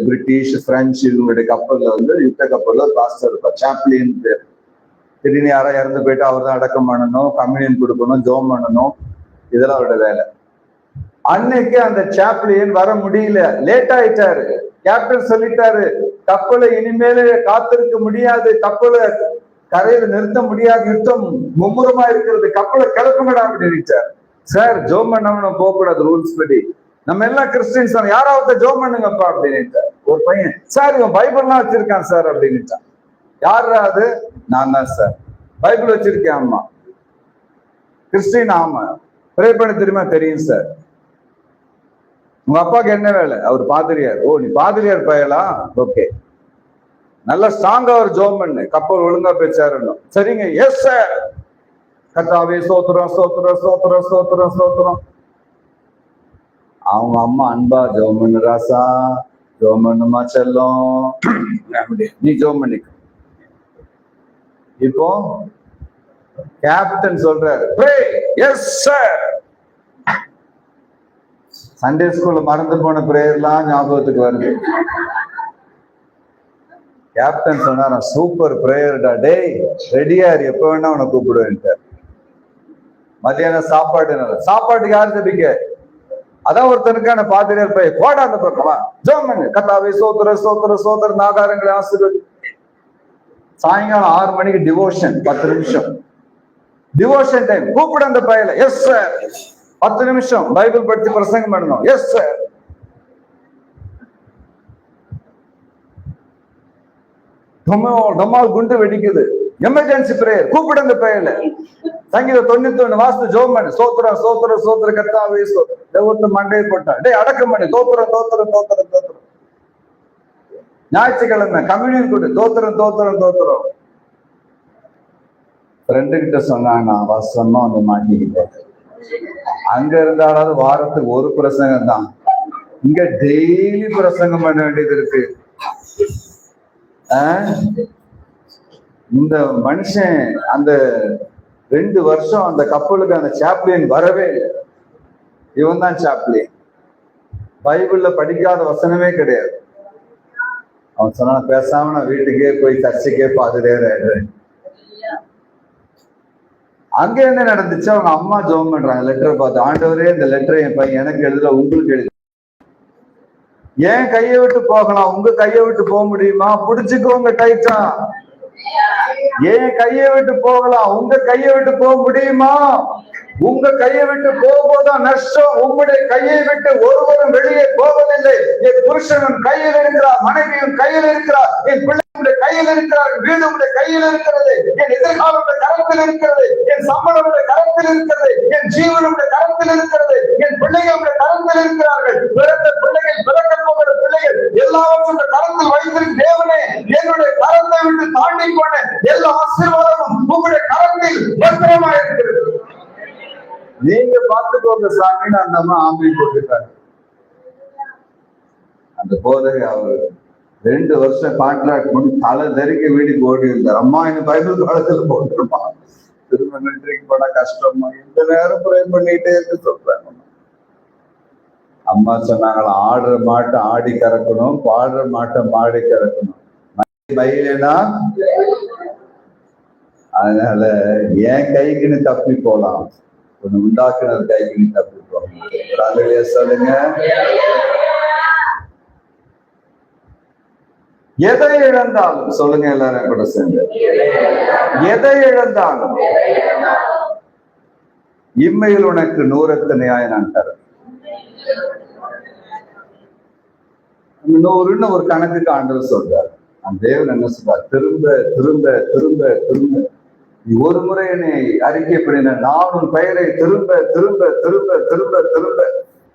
பிரிட்டிஷ், பிரெஞ்சு இவங்களுடைய கப்பல்ல யுத்த கப்பல்ல ஒரு பாஸ்டர் இருப்பார், சாப்ளின் பேர். திடீர்னு யாரோ இறந்து போயிட்டு அவர் தான் அடக்கம் பண்ணணும், கம்யூனியன் கொடுக்கணும், ஜோம் பண்ணணும், இதெல்லாம் அவரோட வேலை. அன்னைக்கு அந்த சாப்ளியன் வர முடியல, லேட் ஆயிட்டாரு. கேப்டன் சொல்லிட்டாரு, கப்பலை இனிமேல காத்திருக்க முடியாது, கப்பலை கரையில நிறுத்த முடியாது, யுத்தம் மும்முரமா இருக்கிறது, கப்பலை கிளப்புங்கடா அப்படின்னு. சார் ஜோம் பண்ணவன போக கூடாது ரூல்ஸ் படி, நம்ம எல்லாம் கிறிஸ்டின்ஸ் யாராவது ஜோம் பண்ணுங்கப்பா அப்படின்னு. ஒரு பையன், சார் இவன் பைபிள்லாம் வச்சிருக்கான் சார் அப்படின்னுட்டான். யாரா அது? நான் தான் சார். பைபிள் வச்சிருக்கேன். ஆமா. கிறிஸ்டின்? ஆமா. ப்ரே பண்ண தெரியுமா? தெரியும் சார். உங்க அப்பாவுக்கு என்ன வேலை? அவர் பாதிரியார். ஓ, நீ பாதிரியார் பயலா? ஓகே, நல்லா ஸ்ட்ராங்கா ஒரு ஜோம் பண்ணு, கப்பல் ஒழுங்கா பேச்சாரணும். சரிங்க, எஸ் சார். கர்த்தாவே ஸ்தோத்திரம் ஸ்தோத்திரம் ஸ்தோத்திரம் ஸ்தோத்திரம் ஸ்தோத்திரம். அவங்க அம்மா அன்பா, ஜோம் பண்ணு ராசா, ஜோம் பண்ணுமா செல்லம், நீ ஜோம் பண்ணிக்க. இப்போ கேப்டன் சொல்றாரு, ப்ரே. Yes sir. சண்டே ஸ்கூல்ல மறந்து போன பிரேயர்லாம் ஞாபகத்துக்கு வருது. கேப்டன் சொன்னாராம், சூப்பர் பிரேயர்டா, டேய் ரெடியார், எப்ப வேணா உன்னை கூப்பிடுவேன். மத்தியானம் சாப்பாட்டுக்கு யாரு ஜெபிக்க? அதான் ஒருத்தனுக்கான பாதிரியார் போய் போடா அந்த பக்கமா ஜோம் பண்ணு, கர்த்தாவே சோத்திர சோத்திர சோத்திர, நாகாரங்களை ஆசீர்வதி. சாயங்காலம் 6 மணிக்கு டிவோஷன், 10 நிமிஷம் டிவோஷன் டைம். கூப்பிட அந்த பையல. Yes sir. 10 நிமிஷம் பைபிள் படிச்சு பிரசங்கம் பண்ணணும். Yes sir. டொமால் குண்டு வெடிக்குது, எமர்ஜென்சி பிரேயர். கூப்பிட அந்த பையல. சங்கீதம் 91 வாசித்து ஜோம் பண்ணு, சோத்திர சோத்திர சோத்திர, கர்த்தாவே சோத்திர. மண்டையை போட்டா, டே அடக்கம் பண்ணு, தோத்திரம் தோத்திரம் தோத்திரம் தோத்திரம். ஞாயிற்றுக்கிழமை கம்யூனியன் கொடு, தோத்திரம் தோத்திரம் தோத்திரம். ஃப்ரெண்டு கிட்ட சொன்னாங்க, வசனம் அந்த மாட்டிக்கிட்டேன். அங்க இருந்தாலாவது வாரத்துக்கு ஒரு பிரசங்கம் தான், இங்க டெய்லி பிரசங்கம் பண்ண வேண்டியது இருக்கு. இந்த மனுஷன் அந்த 2 வருஷம் அந்த கப்பலுக்கு அந்த சாப்ளியன் வரவே இல்லை. இவன் தான் சாப்ளியன். பைபிள்ல படிக்காத வசனமே கிடையாது. அவன் சொன்னான், பேசாம நான் வீட்டுக்கே போய் சர்ச்சைக்கே பாதுகாறேன். அங்க என்ன நடந்துச்சு? அவங்க அம்மா ஜெபம் பண்றாங்க, லெட்டர் பார்த்து, ஆண்டவரே இந்த லெட்டரை என் பையன் எனக்கு எழுதல, உங்களுக்கு எழுது. ஏன் கையை விட்டு போகலாம், உங்க கையை விட்டு போக முடியுமா? புடிச்சுக்கோங்க டைட்டா. ஏன் கையை விட்டு போகலாம், உங்க கையை விட்டு போக முடியுமா? உங்க கையை விட்டு போகும்போதுதான் நஷ்டம். உங்களுடைய கையை விட்டு ஒருவரும் வெளியே போவதில்லை. என் புருஷனும் கையில் இருக்கிறார், மனைவியும் கையில் இருக்கிறார், என் பிள்ளைகளுடைய கையில் இருக்கிறார், வீடுடைய கையில் இருக்கிறது, என் எதிர்காலமுடைய கரத்தில் இருக்கிறது, என் சம்பளமுடைய கரத்தில் இருக்கிறது, என் ஜீவனுடைய கரத்தில் இருக்கிறது, என் பிள்ளைகளுடைய கரத்தில் இருக்கிறார்கள். பிறந்த பிள்ளைகள், பிறக்க போகிற பிள்ளைகள் எல்லாவற்றும் கரத்தில் வைத்திருக்கும் தேவனே, என்னுடைய கரத்தை விட்டு தாண்டி போன எல்லா ஆசீர்வாதமும் உங்களுடைய கரத்தில் பத்திரமா இருக்கிறது. நீங்க பார்த்துக்கோங்க சாமின்னு அந்த அம்மா ஆம்பி போட்டுட்டாங்க. அந்த போதகை அவர் 2 வருஷம் கான்ட்ராக்ட் பண்ணி தலை தறிக்க வீட்டுக்கு ஓடி இருந்தார். அம்மா என்ன பைபிள் காலத்துல போட்டுருப்பான், திரும்ப மிலிட்டரிக்கு போனா கஷ்டமா, இந்த நேரம் ப்ரே பண்ணிட்டே இருந்து சொல்றாங்க. அம்மா சொன்னாங்களா, ஆடுற மாட்டை ஆடி கறக்கணும், பாடுற மாட்டை மாடி கறக்கணும், மயிலேனா. அதனால என் கைக்குன்னு தப்பி போலாம், ஒண்ணு உண்டாக்குனது கைக்குன்னு தப்பி போகணும். சொல்லுங்க. எதை இழந்தாலும் சொல்லுங்க எல்லாரும் கூட சேர்ந்து, எதை இழந்தாலும் இம்மையில் உனக்கு 100 நியாயம் நான் தரேன். 100ன்னு ஒரு கணக்குக்கு ஆண்டவர் சொல்றாரு. அந்த தேவன் என்ன சொல்றார்? திரும்ப திரும்ப திரும்ப திரும்ப நீ ஒரு முறை என்னை அறிக்கை பண்ணின, நான் உன் பெயரை திரும்ப திரும்ப திரும்ப திரும்ப திரும்ப,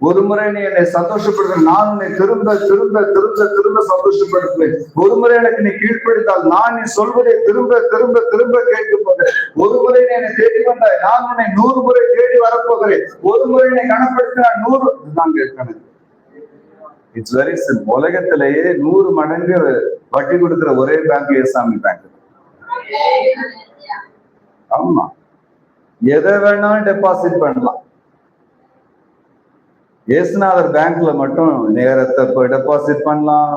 ஒரு முறை நீ என்னை சந்தோஷப்படுத்த, நான் உன்னை திரும்ப திரும்ப திரும்ப திரும்ப சந்தோஷப்படுத்துவேன். ஒரு முறை எனக்கு நீ கீழ்ப்படுத்தால் நான் நீ சொல்வதை திரும்ப திரும்ப திரும்ப கேட்கும் போது, ஒரு முறை நீ என்னை தேடி வந்தாய், நான் உன்னை 100 முறை தேடி வரப்போகிறேன். ஒரு முறை என்னை கணப்படுத்தினால் 100 தான் கேட்கணும். It's very simple. உலகத்திலேயே 100 மடங்கு வட்டி கொடுக்கிற ஒரே பேங்க் ஏசாமி பேங்க். ஆமா, எதை வேணாலும் டெபாசிட் பண்ணலாம். ஏசுநாதர் பேங்க்ல மட்டும் நேரத்தை போய் டெபாசிட் பண்ணலாம்,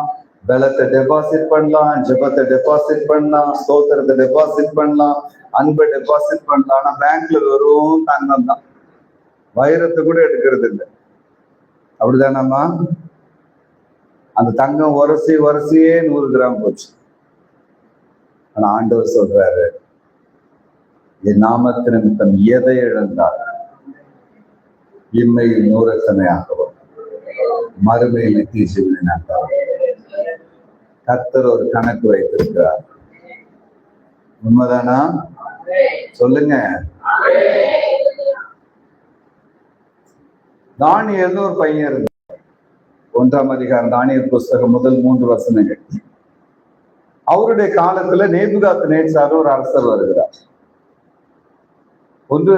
பலத்தை டெபாசிட் பண்ணலாம், ஜெபத்தை டெபாசிட் பண்ணலாம், ஸ்தோத்திரத்தை டெபாசிட் பண்ணலாம், அன்பை டெபாசிட் பண்ணலாம். ஆனா பேங்க்ல வெறும் தங்கம் தான், வைரத்தை கூட எடுக்கிறது இல்லை. அப்படிதானம்மா? அந்த தங்கம் உரசியே 100 கிராம் போச்சு. ஆனா ஆண்டவர் சொல்றாரு, என் நாமத்து நிமித்தம் எதை இழந்தார் இம்மையில் 100 மறுமையில் நித்திய ஜீவனாகவும். கர்த்தர் ஒரு கணக்கு வைத்திருக்கிறார். உண்மைதானா? சொல்லுங்க. தானியேல்னு ஒரு பையன் இருந்தார். 1ஆம் அதிகாரம் தானியேல் புஸ்தகம் முதல் 3 வசனங்கள். அவருடைய காலத்துல நேபுகாத்நேச்சார் ஒரு அரசர் வருகிறார். 1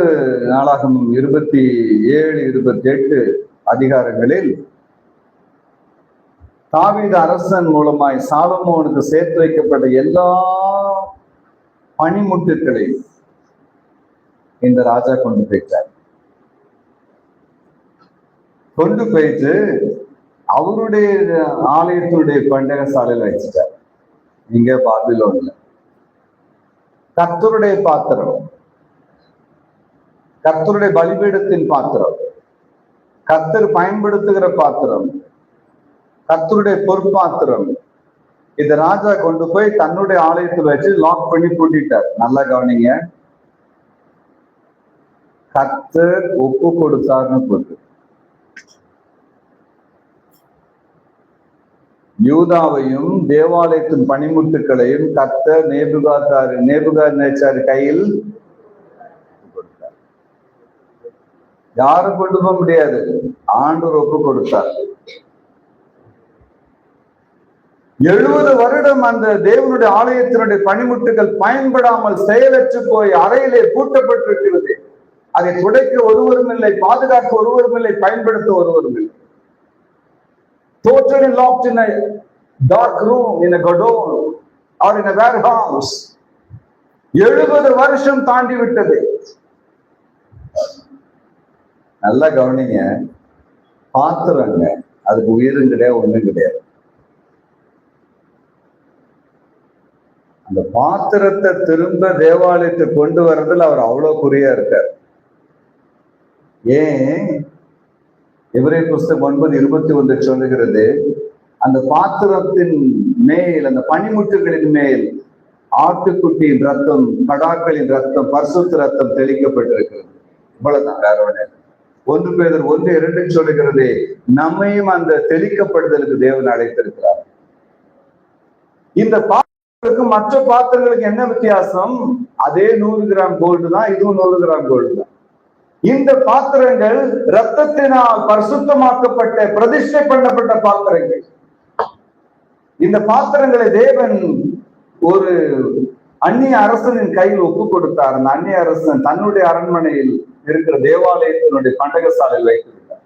நாளாகமம் 27, 28 அதிகாரங்களில் தாவீது அரசன் மூலமாய் சாலமோனுக்கு சேர்த்து வைக்கப்பட்ட எல்லா பனிமுட்டுகளையும் இந்த ராஜா கொண்டு போயிட்டார். கொண்டு போயிட்டு அவருடைய ஆலயத்தினுடைய பண்டக சாலையில் வச்சுட்டார். இங்க பாபிலோன்ல கர்த்தருடைய பாத்திரம், கர்த்தருடைய பலிபீடத்தின் பாத்திரம், கர்த்தர் பயன்படுத்துகிற பாத்திரம், கர்த்தருடைய பொற்பாத்திரம், இந்த ராஜா கொண்டு போய் தன்னுடைய ஆலயத்தில் வச்சு லாக் பண்ணி பூட்டிட்டார். நல்லா கவனிங்க, கர்த்தர் ஒப்பு கொடுத்தார்னு போட்டு. யூதாவையும் தேவாலயத்தின் பனிமுட்டுகளையும் கர்த்தர் நேபுகாத்நேச்சார் கையில் கொடுத்தார். யாரும் கொண்டு போக முடியாது, ஆண்டவர் ஒப்பு கொடுத்தார். 70 வருடம் அந்த தேவனுடைய ஆலயத்தினுடைய பனிமுட்டுகள் பயன்படாமல் செயலற்று போய் அறையிலே பூட்டப்பட்டிருக்கிறது. அதை துடைக்க ஒருவரும் இல்லை, பாதுகாக்க ஒருவரும் இல்லை, பயன்படுத்த ஒருவரும் இல்லை. Totally locked in a dark room, in a godown or in a warehouse. 70 வருஷம் தாண்டி விட்டது. நல்லா கவனிங்க, பாத்திரங்க, அதுக்கு உயிரும் கிடையாது, ஒண்ணும் கிடையாது. அந்த பாத்திரத்தை திரும்ப தேவாலயத்தை கொண்டு வர்றதுல அவர் அவ்வளவு குறியா இருக்கார். ஏன்? எபிரேயர் புஸ்தகம் 9:21 சொல்லுகிறது, அந்த பாத்திரத்தின் மேல், அந்த பனிமுட்டுகளின் மேல் ஆட்டுக்குட்டியின் ரத்தம், கடாக்களின் ரத்தம், பரிசுத்த ரத்தம் தெளிக்கப்பட்டிருக்கிறது. இவ்வளவுதான், வேற ஒண்ணு. 1 பேதுரு 1:2 சொல்லுகிறது, நம்மையும் அந்த தெளிக்கப்படுதலுக்கு தேவன் அழைத்திருக்கிறார். இந்த பாத்திரங்களுக்கு மற்ற பாத்திரங்களுக்கு என்ன வித்தியாசம்? அதே 100 கிராம் கோல்டு தான், இதுவும் 100 கிராம் கோல்டு தான். இந்த பாத்திரங்கள் ரத்தத்தினால் பரிசுத்தமாக்கப்பட்ட, பிரதிஷ்டை பண்ணப்பட்ட பாத்திரங்கள். இந்த பாத்திரங்களை தேவன் ஒரு அந்நிய அரசனின் கையில் ஒப்பு கொடுத்தார். அந்த அந்நிய அரசன் தன்னுடைய அரண்மனையில் இருக்கிற தேவாலயத்தினுடைய பண்டகசாலையில் வைத்திருந்தார்.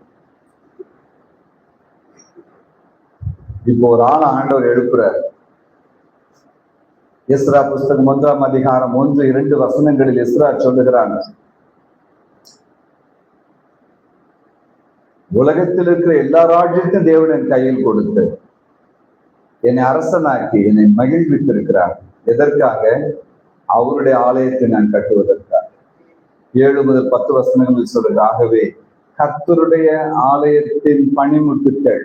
இப்போ ஒரு ஆள் ஆண்டவர் எழுப்புறார். எஸ்ரா புஸ்தகம் 1ஆம் அதிகாரம் 1-2 வசனங்களில் எஸ்ரா சொல்லுகிறாங்க, உலகத்தில் இருக்கிற எல்லா ராஜ்யத்தையும் தேவன் என் கையில் கொடுத்து என்னை அரசனாக்கி என்னை மகிழ்வித்திருக்கிறார். எதற்காக? அவருடைய ஆலயத்தை நான் கட்டுவதற்காக. 7 முதல் 10 வசனங்களில் சொல்லுங்க, ஆகவே கர்த்தருடைய ஆலயத்தின் பனிமுட்டுக்கள்,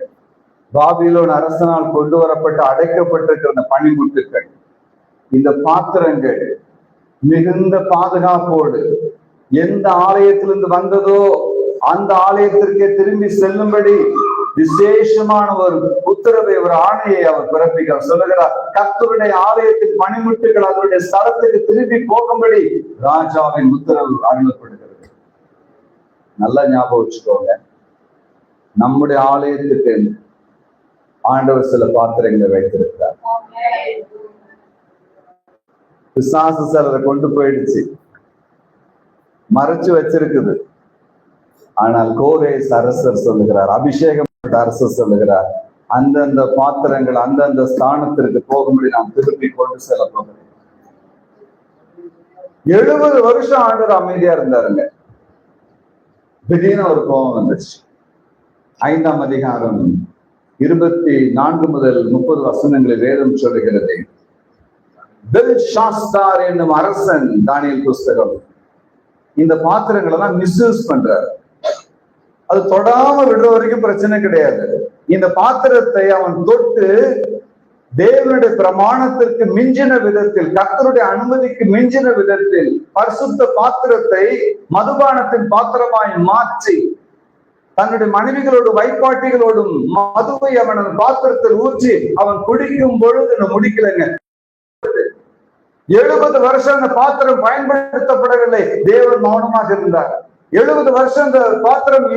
பாபிலோன் அரசனால் கொண்டு வரப்பட்ட அடைக்கப்பட்டிருக்கிற பனிமுட்டுக்கள், இந்த பாத்திரங்கள் மிகுந்த பாதுகாப்போடு எந்த ஆலயத்திலிருந்து வந்ததோ அந்த ஆலயத்திற்கே திரும்பி செல்லும்படி விசேஷமான ஒரு உத்தரவை, ஒரு ஆணையை அவர் பிறப்பிக்கிறார். சொல்லுகிறார், கர்த்தருடைய ஆலயத்தின் பனிமுட்டுகள் அதனுடைய ஸ்தலத்துக்கு திரும்பி போகும்படி ராஜாவின் உத்தரவு அருளப்படுகிறது. நல்லா ஞாபகம் வச்சுக்கோங்க, நம்முடைய ஆலயத்துக்கு ஆண்டவர் சில பாத்திரங்களை வைத்திருக்கிறார். பிசாசு சிலரை கொண்டு போயிடுச்சு, மறைச்சு வச்சிருக்குது. ஆனால் கோரேஸ் அரசர் சொல்லுகிறார், அபிஷேகம் அரசர் சொல்லுகிறார், அந்தந்த பாத்திரங்கள் அந்தந்த ஸ்தானத்திற்கு போகும்படி நாம் திருப்பி கொண்டு செல்ல போகிறேன். 70 வருஷம் ஆண்டவர் அமைதியா இருந்தாருங்க. திடீர்னு ஒரு கோபம் வந்துச்சு. 5ஆம் அதிகாரம் 24 முதல் 30 வசனங்களை வேதம் சொல்லுகிறது, பெல்ஷாஸ்தார் என்னும் அரசன், தானியேல் புஸ்தகம், இந்த பாத்திரங்களை எல்லாம் மிஸ்யூஸ் பண்றாரு. அது தொடாம விடுற வரைக்கும் பிரச்சனை கிடையாது. இந்த பாத்திரத்தை அவன் தொட்டு தேவனுடைய பிரமாணத்திற்கு மிஞ்சின விதத்தில், கர்த்தருடைய அனுமதிக்கு மிஞ்சின விதத்தில் பரிசுத்த பாத்திரத்தை மதுபானத்தின் பாத்திரமாய் மாற்றி தன்னுடைய மனைவிகளோடு வைப்பாட்டிகளோடும் மதுவை அவன் பாத்திரத்தில் ஊற்றி அவன் குடிக்கும் பொழுது முடிக்கலைங்க. 70 வருஷம் அந்த பாத்திரம் பயன்படுத்தப்படவில்லை, தேவன் மௌனமாக இருந்தார். 70 வருஷம் அந்த பாத்திரம்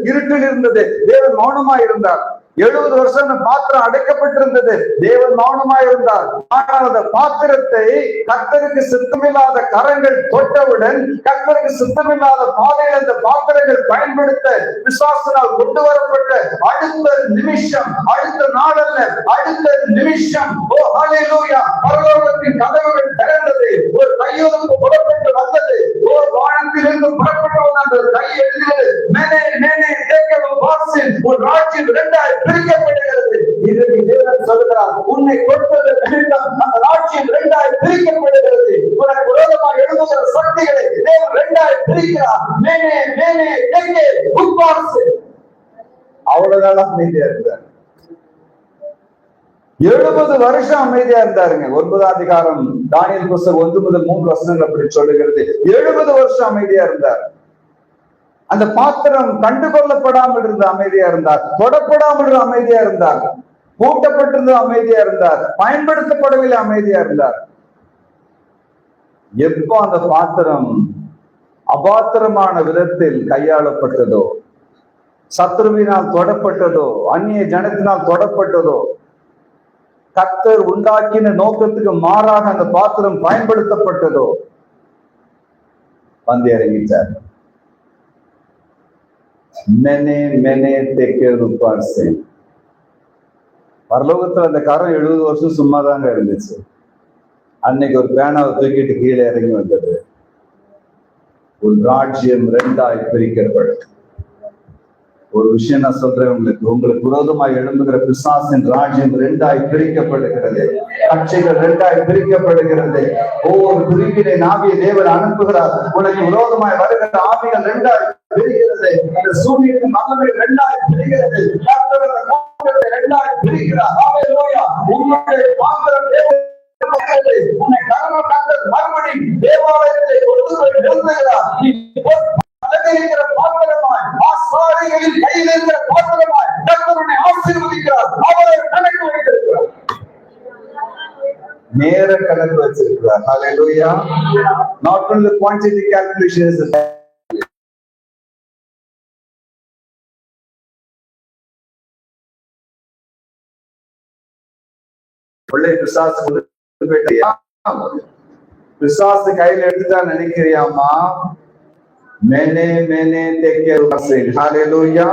இருட்டில் இருந்தது, தேவன் மௌனமாக இருந்தார். 70 வருஷம் அந்த பாத்திரம் அடைக்கப்பட்டிருந்தது, தேவன் மௌனமாக இருந்தார். ஆனால் அந்த பாத்திரத்தை கர்த்தருக்கு சித்தமில்லாத கரங்கள் தொட்டவுடன், கர்த்தருக்கு சித்தமில்லாத பாதையில் அந்த பாத்திரங்கள் பயன்படுத்த பிசாசினால் கொண்டு வரப்பட்ட அடுத்த நிமிஷம், அடுத்த நாள் அல்ல, அடுத்த நிமிஷம், ஓ ஹல்லேலூயா, பரலோகத்தின் கதவுகள் திறந்தது. ஒரு கையொழுப்பு புறப்பட்டு வந்தது. ஓ வானத்திலிருந்து புறப்பட்டு வந்த அந்த கை எழுதியது, மேலே மேலே கேட்கவும் வாசின் ஒரு ராஜ்யம் இரண்டாய் பிரிக்கப்படுகிறது. இதற்கு தேவன் சொல்கிறார், உன்னை கொடுத்தது அந்த ராஜ்யம் இரண்டாய் பிரிக்கப்படுகிறது. உனக்கு விரோதமாக எழுதுகிற சக்திகளை தேவன் இரண்டாய் பிரிக்கிறார். மேலே மேலே கேட்க உட்வாசி. அவ்வளவுதான் அமைதியா இருந்தார். 70 வருஷம் அமைதியா இருந்தாருங்க. 9ஆம் அதிகாரம் தானியேல் புத்தகம் 1 முதல் 3 வசனங்கள் அப்படி சொல்லுகிறது. 70 வருஷம் அமைதியா இருந்தார். அந்த பாத்திரம் கண்டுகொள்ளப்படாமல் இருந்த அமைதியா இருந்தார், தொடப்படாமல் இருந்த அமைதியா இருந்தார், பூட்டப்பட்டிருந்த அமைதியா இருந்தார், பயன்படுத்தப்படவில்லை அமைதியா இருந்தார். எப்போ அந்த பாத்திரம் அபாத்திரமான விதத்தில் கையாளப்பட்டதோ, சத்ருவினால் தொடப்பட்டதோ, அந்நிய ஜனத்தினால் தொடப்பட்டதோ, கர்த்தர் உண்டாக்கின நோக்கத்துக்கு மாறாக அந்த பாத்திரம் பயன்படுத்தப்பட்டதோ, வந்து இறங்கிட்டார். பரலோகத்துல அந்த கரம் 70 வருஷம் சும்மாதாங்க இருந்துச்சு. அன்னைக்கு ஒரு பேனாவை தூக்கிட்டு கீழே இறங்கி வந்தது. ஒரு ராஜ்யம் 2ஆய் பிரிக்கப்படும். ஒரு விஷயம் நான் சொல்றேன், உங்களுக்கு விரோதமாய் எழும்புகிற பிசாசின் ராஜ்யம் 2ஆய் பிரிக்கப்படுகிறது. கட்சிகள் 2ஆய் பிரிக்கப்படுகிறது. ஒவ்வொரு பிரிவினை ஆவியை தேவன் அனுப்புகிறார். உனக்கு விரோதமாய் வருகிற ஆவிகள் 2ஆய் பிரிகிறது. இந்த சூரியனின் மகனை 2ஆய் பிரிகிறது. 2ஆய் பிரிக்கிறார். உங்களுடைய பாத்திரம் உன்னை மறுபடியும் தேவாலயத்தை கொண்டு போய் நிறுத்துகிறார். பாத்திரமாய், ஆசாரிகளின் கையில் இருக்கிற பாத்திரமாய் கர்த்தரை ஆசீர்வதிக்கிறார். அவரை கணக்கு வைத்திருக்கிறார், நேர கணக்கு வச்சிருக்கிறார். ஹல்லேலூயா. Not only the quantity calculation is the பிசாசு கையில் எடுத்துட்டான்னு நினைக்கிறியாமா? மேனே மேனே ஹல்லேலூயா.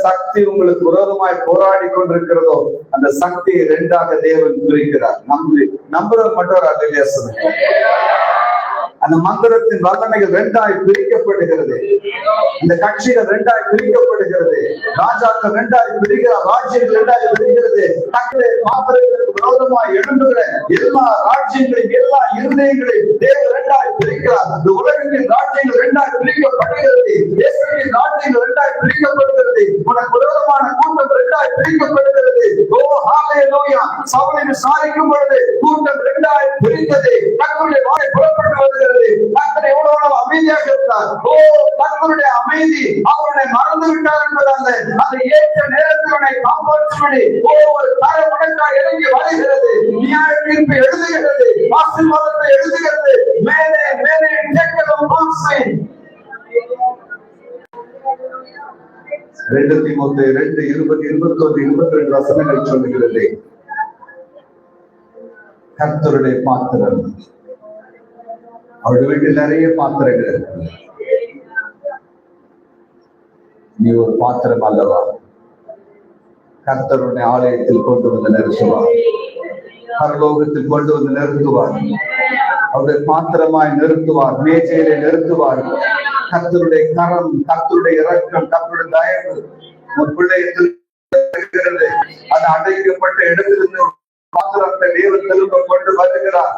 சக்தி உங்களுக்கு விரோதமாய் போராடி கொண்டிருக்கிறதோ, அந்த சக்தியை 2ஆக தேவன் பிரிக்கிறார். நம்புறவர் மட்டும் ஒரு அல்லேலூயா சொல்லுங்க. அந்த மந்திரத்தின் வல்லமைகள் 2ஆய் பிரிக்கப்படுகிறது. இந்த கட்சிகள் 2ஆய் பிரிக்கப்படுகிறது. ராஜாக்கள் 2ஆய் பிரிக்கிறார். ராஜ்யங்கள் 2ஆய் பிரிக்கிறது. தங்களை மாத்திரைகளுக்கு விரோதமாய் எழும்புகிற எல்லா ராஜ்யங்களையும், எல்லா இருதயங்களையும் தேவன் 2ஆய் பிரிக்கிறார். இந்த உலகத்தின் ராஜ்யங்கள் 2ஆய் பிரிக்கப்படுகிறது. இயேசுவின் ராஜ்யங்கள் 2ஆய் பிரிக்கப்படுகிறது. உனக்கு விரோதமான கூட்டம் 2ஆய் பிரிக்கப்படுகிறது. ஓ ஹல்லேலூயா. சவுலை விசாரிக்கும் பொழுது கூட்டம் 2ஆய் பிரிந்தது. கர்த்தருடைய வாய் புறப்பட்டு வருகிறது. கர்த்தர் எவ்வளவு அமைதியாக இருந்தார். ஓ கர்த்தருடைய அமைதி அவருடைய மறந்து விட்டார் என்பதல்ல, அதை ஏற்ற நேரத்தில் அவனை காப்பாற்றும்படி ஒரு தாய முடக்காய் இறங்கி வருகிறது. நியாய தீர்ப்பு எழுதுகிறது, ஆசீர்வாதத்தை எழுதுகிறது. மேலே மேலே கேட்கவும் வாசி. 2 தீமோத்தேயு 2:20-21-22 வசனங்கள் சொல்லுகிறது, கர்த்தருடைய பாத்திரம். அவருடைய வீட்டில் நிறைய பாத்திரங்கள் இருக்கு. நீ ஒரு பாத்திரம் அல்லவா? கர்த்தருடைய ஆலயத்தில் கொண்டு வந்து நிறுத்துவார், பரலோகத்தில் கொண்டு வந்து நிறுத்துவார், அவருடைய பாத்திரமாய் நிறுத்துவார், மேஜையிலே நிறுத்துவார். கர்த்தருடைய கரம், கர்த்தருடைய இரக்கம், கர்த்தருடைய தயவு உன் பிள்ளையத்தில் அது அடைக்கப்பட்ட இடத்திலிருந்து பாத்திரத்தை தேவன் திரும்ப கொண்டு வருகிறார்.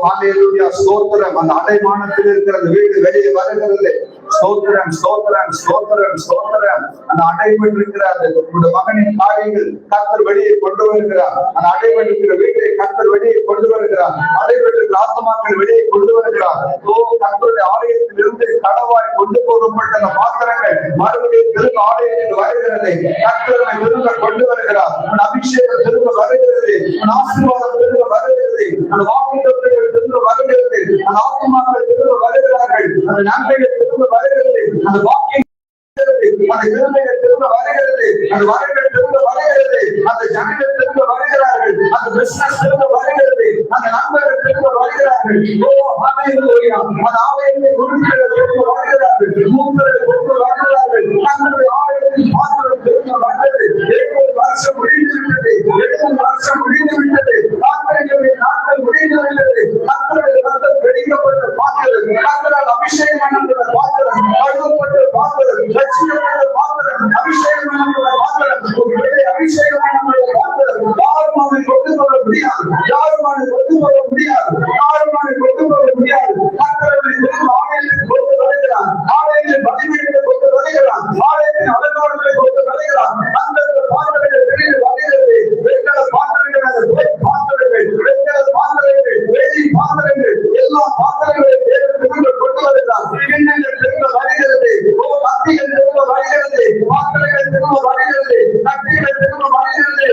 ஹல்லேலூயா, ஸ்தோத்திரம். அந்த அடைமானத்தில் இருக்கிற வீடு வெளியே வருகிறது. ஸ்தோத்திரம் ஸ்தோத்திரம் ஸ்தோத்திரம் ஸ்தோத்திரம். அந்த அடைபட்டிருக்கிற அந்த மகனின் காரியங்கள் கர்த்தர் வெளியே கொண்டு வருகிறார். அந்த அடைபட்டிருக்கிற வீட்டை கர்த்தர் வெளியே கொண்டு வருகிறார். அடைபட்டிருக்கிற ஆத்மாக்கள் வெளியே கொண்டு வருகிறார். கர்த்தருடைய ஆலயத்தில் இருந்து கடவாய் கொண்டு போகப்பட்ட அந்த பாத்திரங்கள் மறுபடியும் திரும்ப ஆலயத்தில் வருகிறது. கர்த்தரை திரும்ப கொண்டு வருகிறார். அந்த அபிஷேகம் திரும்ப வருகிறது. அந்த ஆசீர்வாதம் திரும்ப வருகிறது. அந்த வாக்குத்தத்தங்கள் திரும்ப வருகிறது. அந்த ஆத்மாக்கள் திரும்ப வருகிறார்கள். அந்த நன்மைகள் திரும்ப வருகிறது. அந்த வாக்கியம் அந்த கிருபைகள் திரும்ப வருகிறது. அந்த வரங்கள் திரும்ப வருகிறது. அந்த ஜனங்கள் திரும்ப வருகிறார்கள். அந்த பிசினஸ் திரும்ப வருகிறது. அந்த நண்பர்கள் திரும்ப வருகிறார்கள். அந்த ஆலயத்தை உறுப்பினர்கள் திரும்ப வருகிறார்கள். மூப்பர்கள் திரும்ப வருகிறார்கள். தங்களுடைய ஆலயத்தின் பாத்திரம் திரும்ப வந்தது. 7 வருஷம் முடிந்துவிட்டது. 7 வருஷம் முடிந்துவிட்டது. பாத்திரங்களுடைய நாட்கள் முடிந்துவிட்டது. கர்த்தருடைய ரத்தம் வெடிக்கப்பட்ட பாத்திரம், கர்த்தரால் அபிஷேகம் பண்ணப்பட்ட பாத்திரம், கழுவப்பட்ட பாத்திரம், ரட்சிக்கப்பட்ட பாத்திரம், அபிஷேகம் பண்ணப்பட்ட பாத்திரம், அபிஷேகம் பண்ணப்பட்ட பாத்திரம். யாரும் அதை கொண்டு போக முடியாது. யாரும் அதை கொண்டு போக முடியாது. யாரும் அதை கொண்டு போக முடியாது. கர்த்தரை திரும்ப ஆலயத்தில் கொண்டு வருகிறார். ஆலயத்தில் பலிபீடத்தை கொண்டு வருகிறார். ஆலயத்தின் அலங்காரங்களை கொண்டு வருகிறார். அந்த பாத்திரங்கள் வெளியே வருகிறது. வெண்கல பாத்திரங்கள், அந்த பாத்திரங்கள், வெண்கல பாத்திரங்கள், வெள்ளி பாத்திரங்கள், எல்லா பாத்திரங்களையும் திரும்ப கொண்டு வருகிறார். கிண்ணங்கள் திரும்ப வருகிறது. கத்திகள் திரும்ப வருகிறது. பாத்திரங்கள் திரும்ப வருகிறது. கத்திகள் திரும்ப வருகிறது.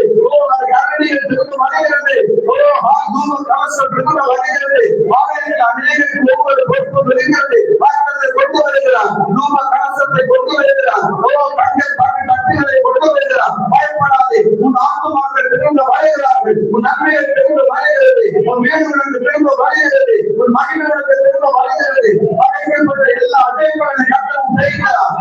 கரடிகள் திரும்ப வருகிறது. கவசம் திரும்ப வருகிறது. ஆலயத்தில் அநேகருக்கு ஒவ்வொரு பொறுப்பு வருகிறது. கொண்டு வருகிறார். நூம கவசத்தை கொண்டு வருகிறார். கட்டிகளை கொண்டு வருகிறார். பயப்படாதே. உன் ஆத்மாக்கள் திரும்ப வருகிறார்கள். உன் நன்மைகள் திரும்ப வருகிறது. உன் வேண்டுதலுக்கு திரும்ப வருகிறது. உன் மகிழ்வுக்கு திரும்ப வருகிறது. அடைக்கப்பட்ட எல்லா அடைப்புகளை கட்டளம் செய்கிறார்.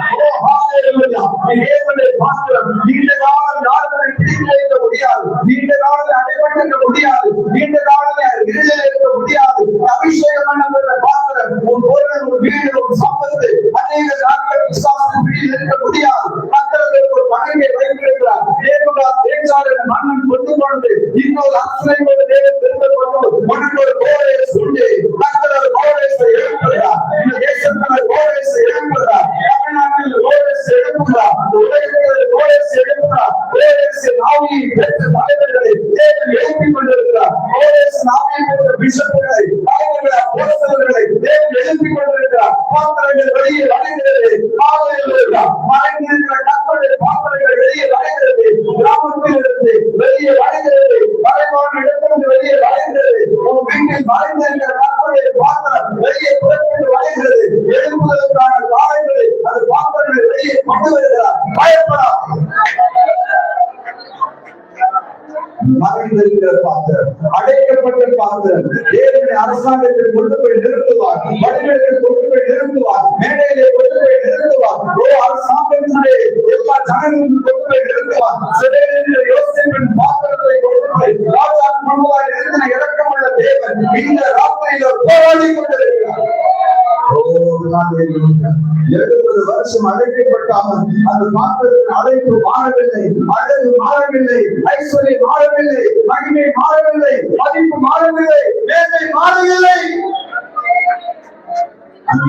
நீண்ட காலம் நாடுகளை பிடித்து வைக்க முடியாது. நீண்ட காலம் அடைபட்டிருக்க முடியாது. நீண்ட காலம் இருளில் இருக்க முடியாது. அபிஷேகம் பண்ணப்பட்ட பாத்திரம் உன் பொருள், உன் வீடு, உன் சம்பத்து அநேக நாட்கள் விசுவாசத்தின் பிடியில் இருக்க முடியாது. மக்களுக்கு ஒரு பணத்தை வைத்திருக்கிறார். தேவகால மன்னன் கொண்டு கொண்டு இன்னொரு அசனை ஒரு தேவன் திரும்ப கொண்டு உனக்கு ஒரு கோடையை சொல்லி மக்கள் ஒரு கோடையை எழுப்புகிறார். இந்த தேசத்தில் கோடையை எழுப்புகிறார். தமிழ்நாட்டில் கோடையை எழுப்புகிறார். உலகத்தில் கோடையை எழுப்புகிறார். கோடையை நாவியை பெற்ற தலைவர்களை தேவன் எழுப்பிக் கொண்டிருக்கிறார். கோடையை நாவியை பெற்ற பிஷப்புகளை, தலைவர்களை, போசவர்களை தேவன் எழுப்பிக் கொண்டிருக்கிறார். பாத்திரங்கள் வெளியே வருகிறது. மறைந்திருக்கிற கற்பனை பாத்திரங்கள் வெளியே வருகிறது. கிராமத்தில் இருந்து வெளியே வருகிறது. மறைவான இடத்திலிருந்து வெளியே வருகிறது. உன் வீட்டில் மறைந்திருக்கிற கற்பனை பாத்திரம் வெளியே புறப்பட்டு வருகிறது. எழுப்புவதற்கான காலங்களை அது பாத்திரங்களை வெளியே கொண்டு வருகிறார். பயப்படாது. மறைந்திருக்கிற பாத்திரம், அடைக்கப்பட்ட பாத்திரம் தேவனுடைய அரசாங்கத்தில் கொண்டு போய் நிறுத்துவார். வடிவத்தில் கொண்டு போய் நிறுத்துவார். மேடையிலே கொண்டு போய் நிறுத்துவார். அரசாங்கத்தினுடைய எல்லா ஜனங்களும் கொண்டு போய் நிறுத்துவார். சிறையில் யோசேப்பின் பாத்திரத்தை கொண்டு போய் ராஜாக்கு முன்பாக நிறுத்தின இரக்கமுள்ள தேவன் இந்த ராத்திரியில போராடி கொண்டிருக்கிறார். 70 வருஷம் அழைக்கப்பட்டாலும் அந்த பாத்திரத்தின் அழைப்பு மாறவில்லை. அழகு மாறவில்லை. ஐஸ்வர்யம் மாறவில்லை. மகிமை மாறவில்லை. மதிப்பு மாறவில்லை. வேலை மாறவில்லை.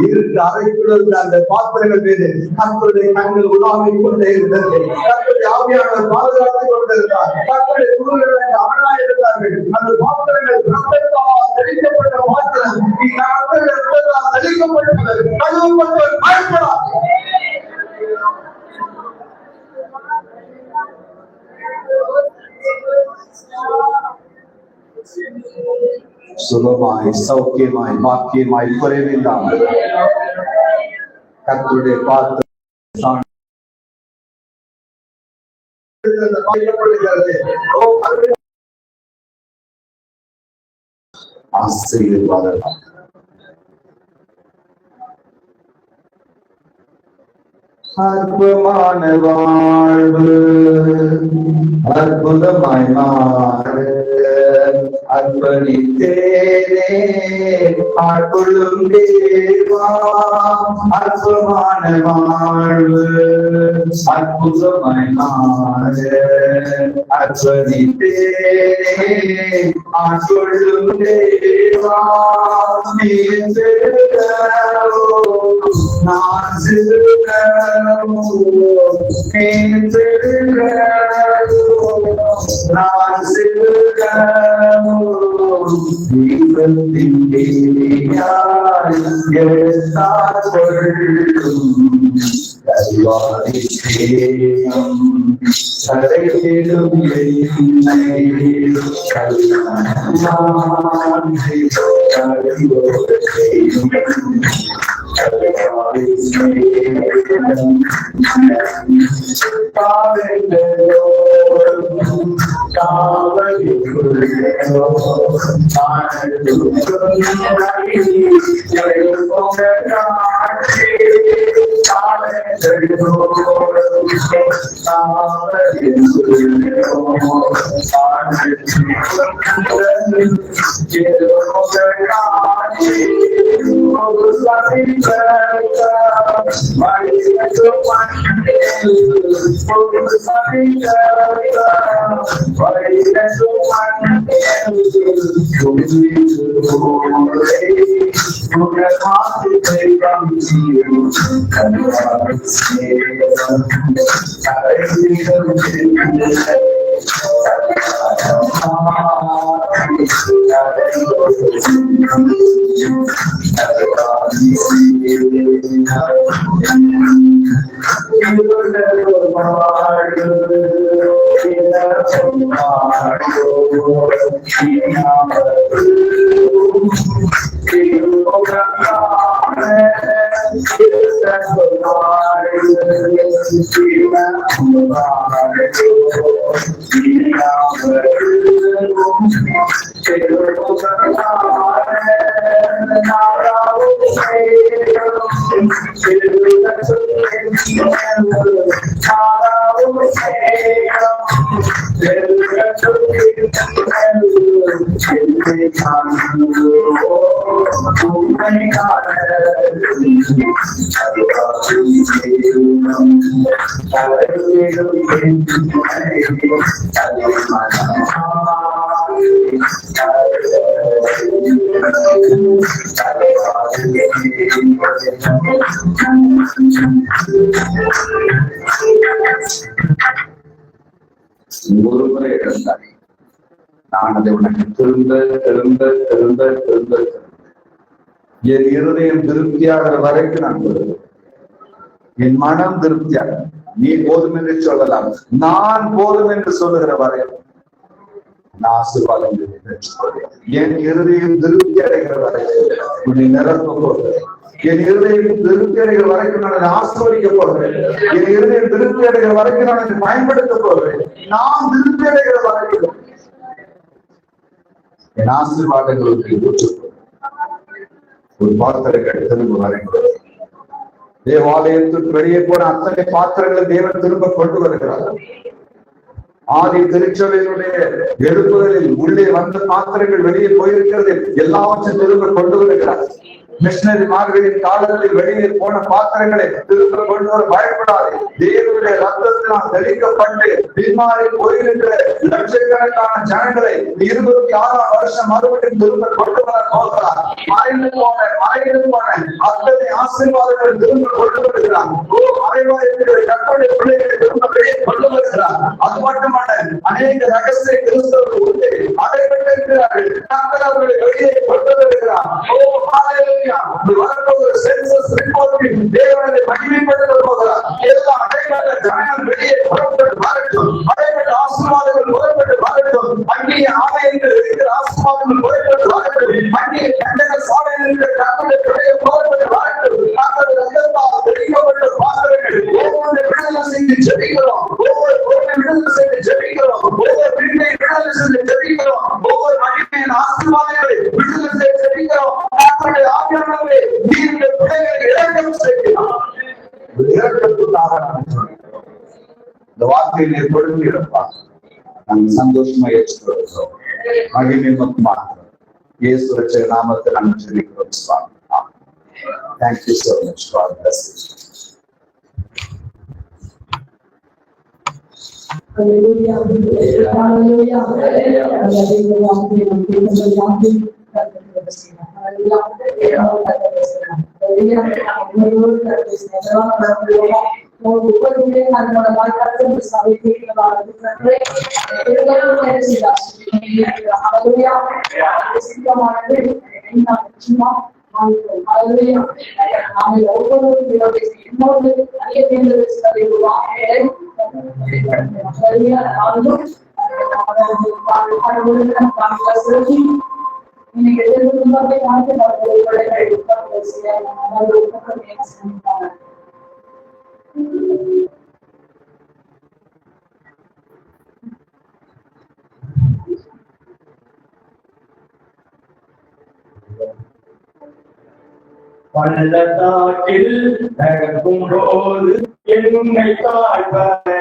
இருட்டு அறைக்குள்ள அந்த பாத்திரங்கள் மீது கர்த்தருடைய கண்கள் உலாவிக் கொண்டே இருந்தது. கர்த்தருடைய ஆவியானவர் பாதுகாத்துக் கொண்டிருந்தார். கர்த்தருடைய தூதர்கள் அவனாய் இருந்தார்கள். அந்த பாத்திரங்கள் ரத்தத்தால் தெளிக்கப்பட்ட பாத்திரம். ரத்தத்தால் தெளிக்கப்பட்டது. கழுவப்பட்டவர் பயப்படார். சுலமாய், சௌக்கியமாய், பாக்கியமாய், குறைவில்லாமல் கர்த்தருடைய பாத்திரம் ஆசீர்வாதம். அற்புதமான வாழ்வு அற்புதமாய் மாறு, அர்ப்பணித்தேனே ஆட்கொள்ளும் தேவா, அற்பமான வாழ்வு அற்புதமாய் மாற அர்ப்பணித்தேனே ஆட்கொள்ளும் தேவா, நீ திருக்கரோ நான் திருக்கரோ, நீ திருக்கரோ நான் திருக்கரோ, தீபத்தின் தேவியாய் எழுத்தார் கொள்ளும் கல்வாரி தேயம் சரையிடும் என்னை கல்யாணி கல்வோடு செய்யும் கல்வாரி தேயம் காவலோ காவலிக்குள்ளோ ஒருமுறை இழந்தாய், நான் அதை உனக்கு திரும்ப திரும்ப திரும்ப திரும்ப என் இருதயம் திருப்தியாகிற வரைக்கும் நான் சொல்லுவேன். என் மனம் திருப்தியாக, நீ போதும் என்று சொல்லலாம், நான் போதும் என்று சொல்லுகிற வரை நான் ஆசீர்வாதம் பெற்றுக்கொள்வேன். என் இருதயம் திருப்தி அடைகிற வரை உன்னை நிரப்ப போகிறேன். என் இருதயம் திருப்தி அடைகிற வரைக்கும் நான் ஆசீர்வதிக்க போகிறேன். என் இருதயம் திருப்தி அடைகிற வரைக்கும் நான் அதை பயன்படுத்த போகிறேன். நான் திருப்தி அடைகிற வரைக்கும் என் ஆசீர்வாதங்களுக்கு ஒரு பாத்திரங்கள் திரும்ப வரைக்கும் தேவாலயத்துக்கு வெளியே போன அத்தனை பாத்திரங்களை தேவன் திரும்ப கொண்டு வருகிறார். ஆதி திருச்சபையினுடைய எழுப்புதலில் உள்ளே வந்த பாத்திரங்கள் வெளியே போயிருக்கிறது, எல்லாவற்றையும் திரும்ப கொண்டு வருகிறார். மிஷனரிமார்களின் காலத்தில் வெளியே போன பாத்திரங்களை திரும்ப கொண்டு வர பயப்படாது. தேவனுடைய ரத்தத்தினால் தெளிக்கப்பட்டு பின்மாறி போயிருக்கிற லட்சக்கணக்கான ஜனங்களை 26ஆம் வருஷம் மறுபடியும் திரும்ப கொண்டு வர போகிறார். மறைந்து போன அத்தனை ஆசீர்வாதங்களை திரும்ப கொண்டு வருகிறார். கர்த்தருடைய பிள்ளைகளை திரும்ப வெளியே கொண்டு வருகிறார். அது மட்டுமல்ல, அநேக ரகசிய கிறிஸ்தவர்கள் உண்டு அடைபட்டிருக்கிறார்கள். கர்த்தர் அவர்களை வெளியே கொண்டு வருகிறார். தேவனை மகிமைப்படுத்த போகிறார். எல்லா அடைபட்ட ஜனங்கள் வெளியே புறப்பட்டு வரட்டும். அடைபட்ட ஆசீர்வாதங்கள் புறப்பட்டு வரட்டும். அந்நிய ஆலயங்கள் இருக்கிற ஆசீர்வாதங்கள் புறப்பட்டு வரட்டும். அந்நிய கண்டக சாலையில் இருக்கிற கர்த்தருடைய பிள்ளைகள் புறப்பட்டு வரட்டும். கர்த்தருடைய ரத்தத்தால் தெளிக்கப்பட்ட பாத்திரங்கள் ஒவ்வொரு விடுதலை செய்து ஜெபிக்கிறோம். ஒவ்வொரு பொருளை விடுதலை செய்து ஜெபிக்கிறோம். ஒவ்வொரு வீட்டை விடுதலை செய்து ஜெபிக்கிறோம். ஒவ்வொரு மகிமையின் ஆசீர்வாதங்களை விடுதலை செய்து ஜெபிக்கிறோம். கர்த்தருடைய ஆவியானவரே, நீங்க பிள்ளைகளை இரக்கம் செய்யலாம். இரக்கத்துக்காக இந்த வார்த்தையை கொடுத்து இருப்பாங்க. நாங்கள் சந்தோஷமா ஏற்றுக்கொள்கிறோம். மகிமை உமக்கு மாத்திரம். இயேசு ரட்சகர் நாமத்தில் நாங்கள் ஜெபிக்கிறோம் சுவாமி. Thank you so much. God bless you. Hallelujah. Hallelujah. பள்ளத்தாக்கில் நடக்கும் போது என்னை காய்வாய்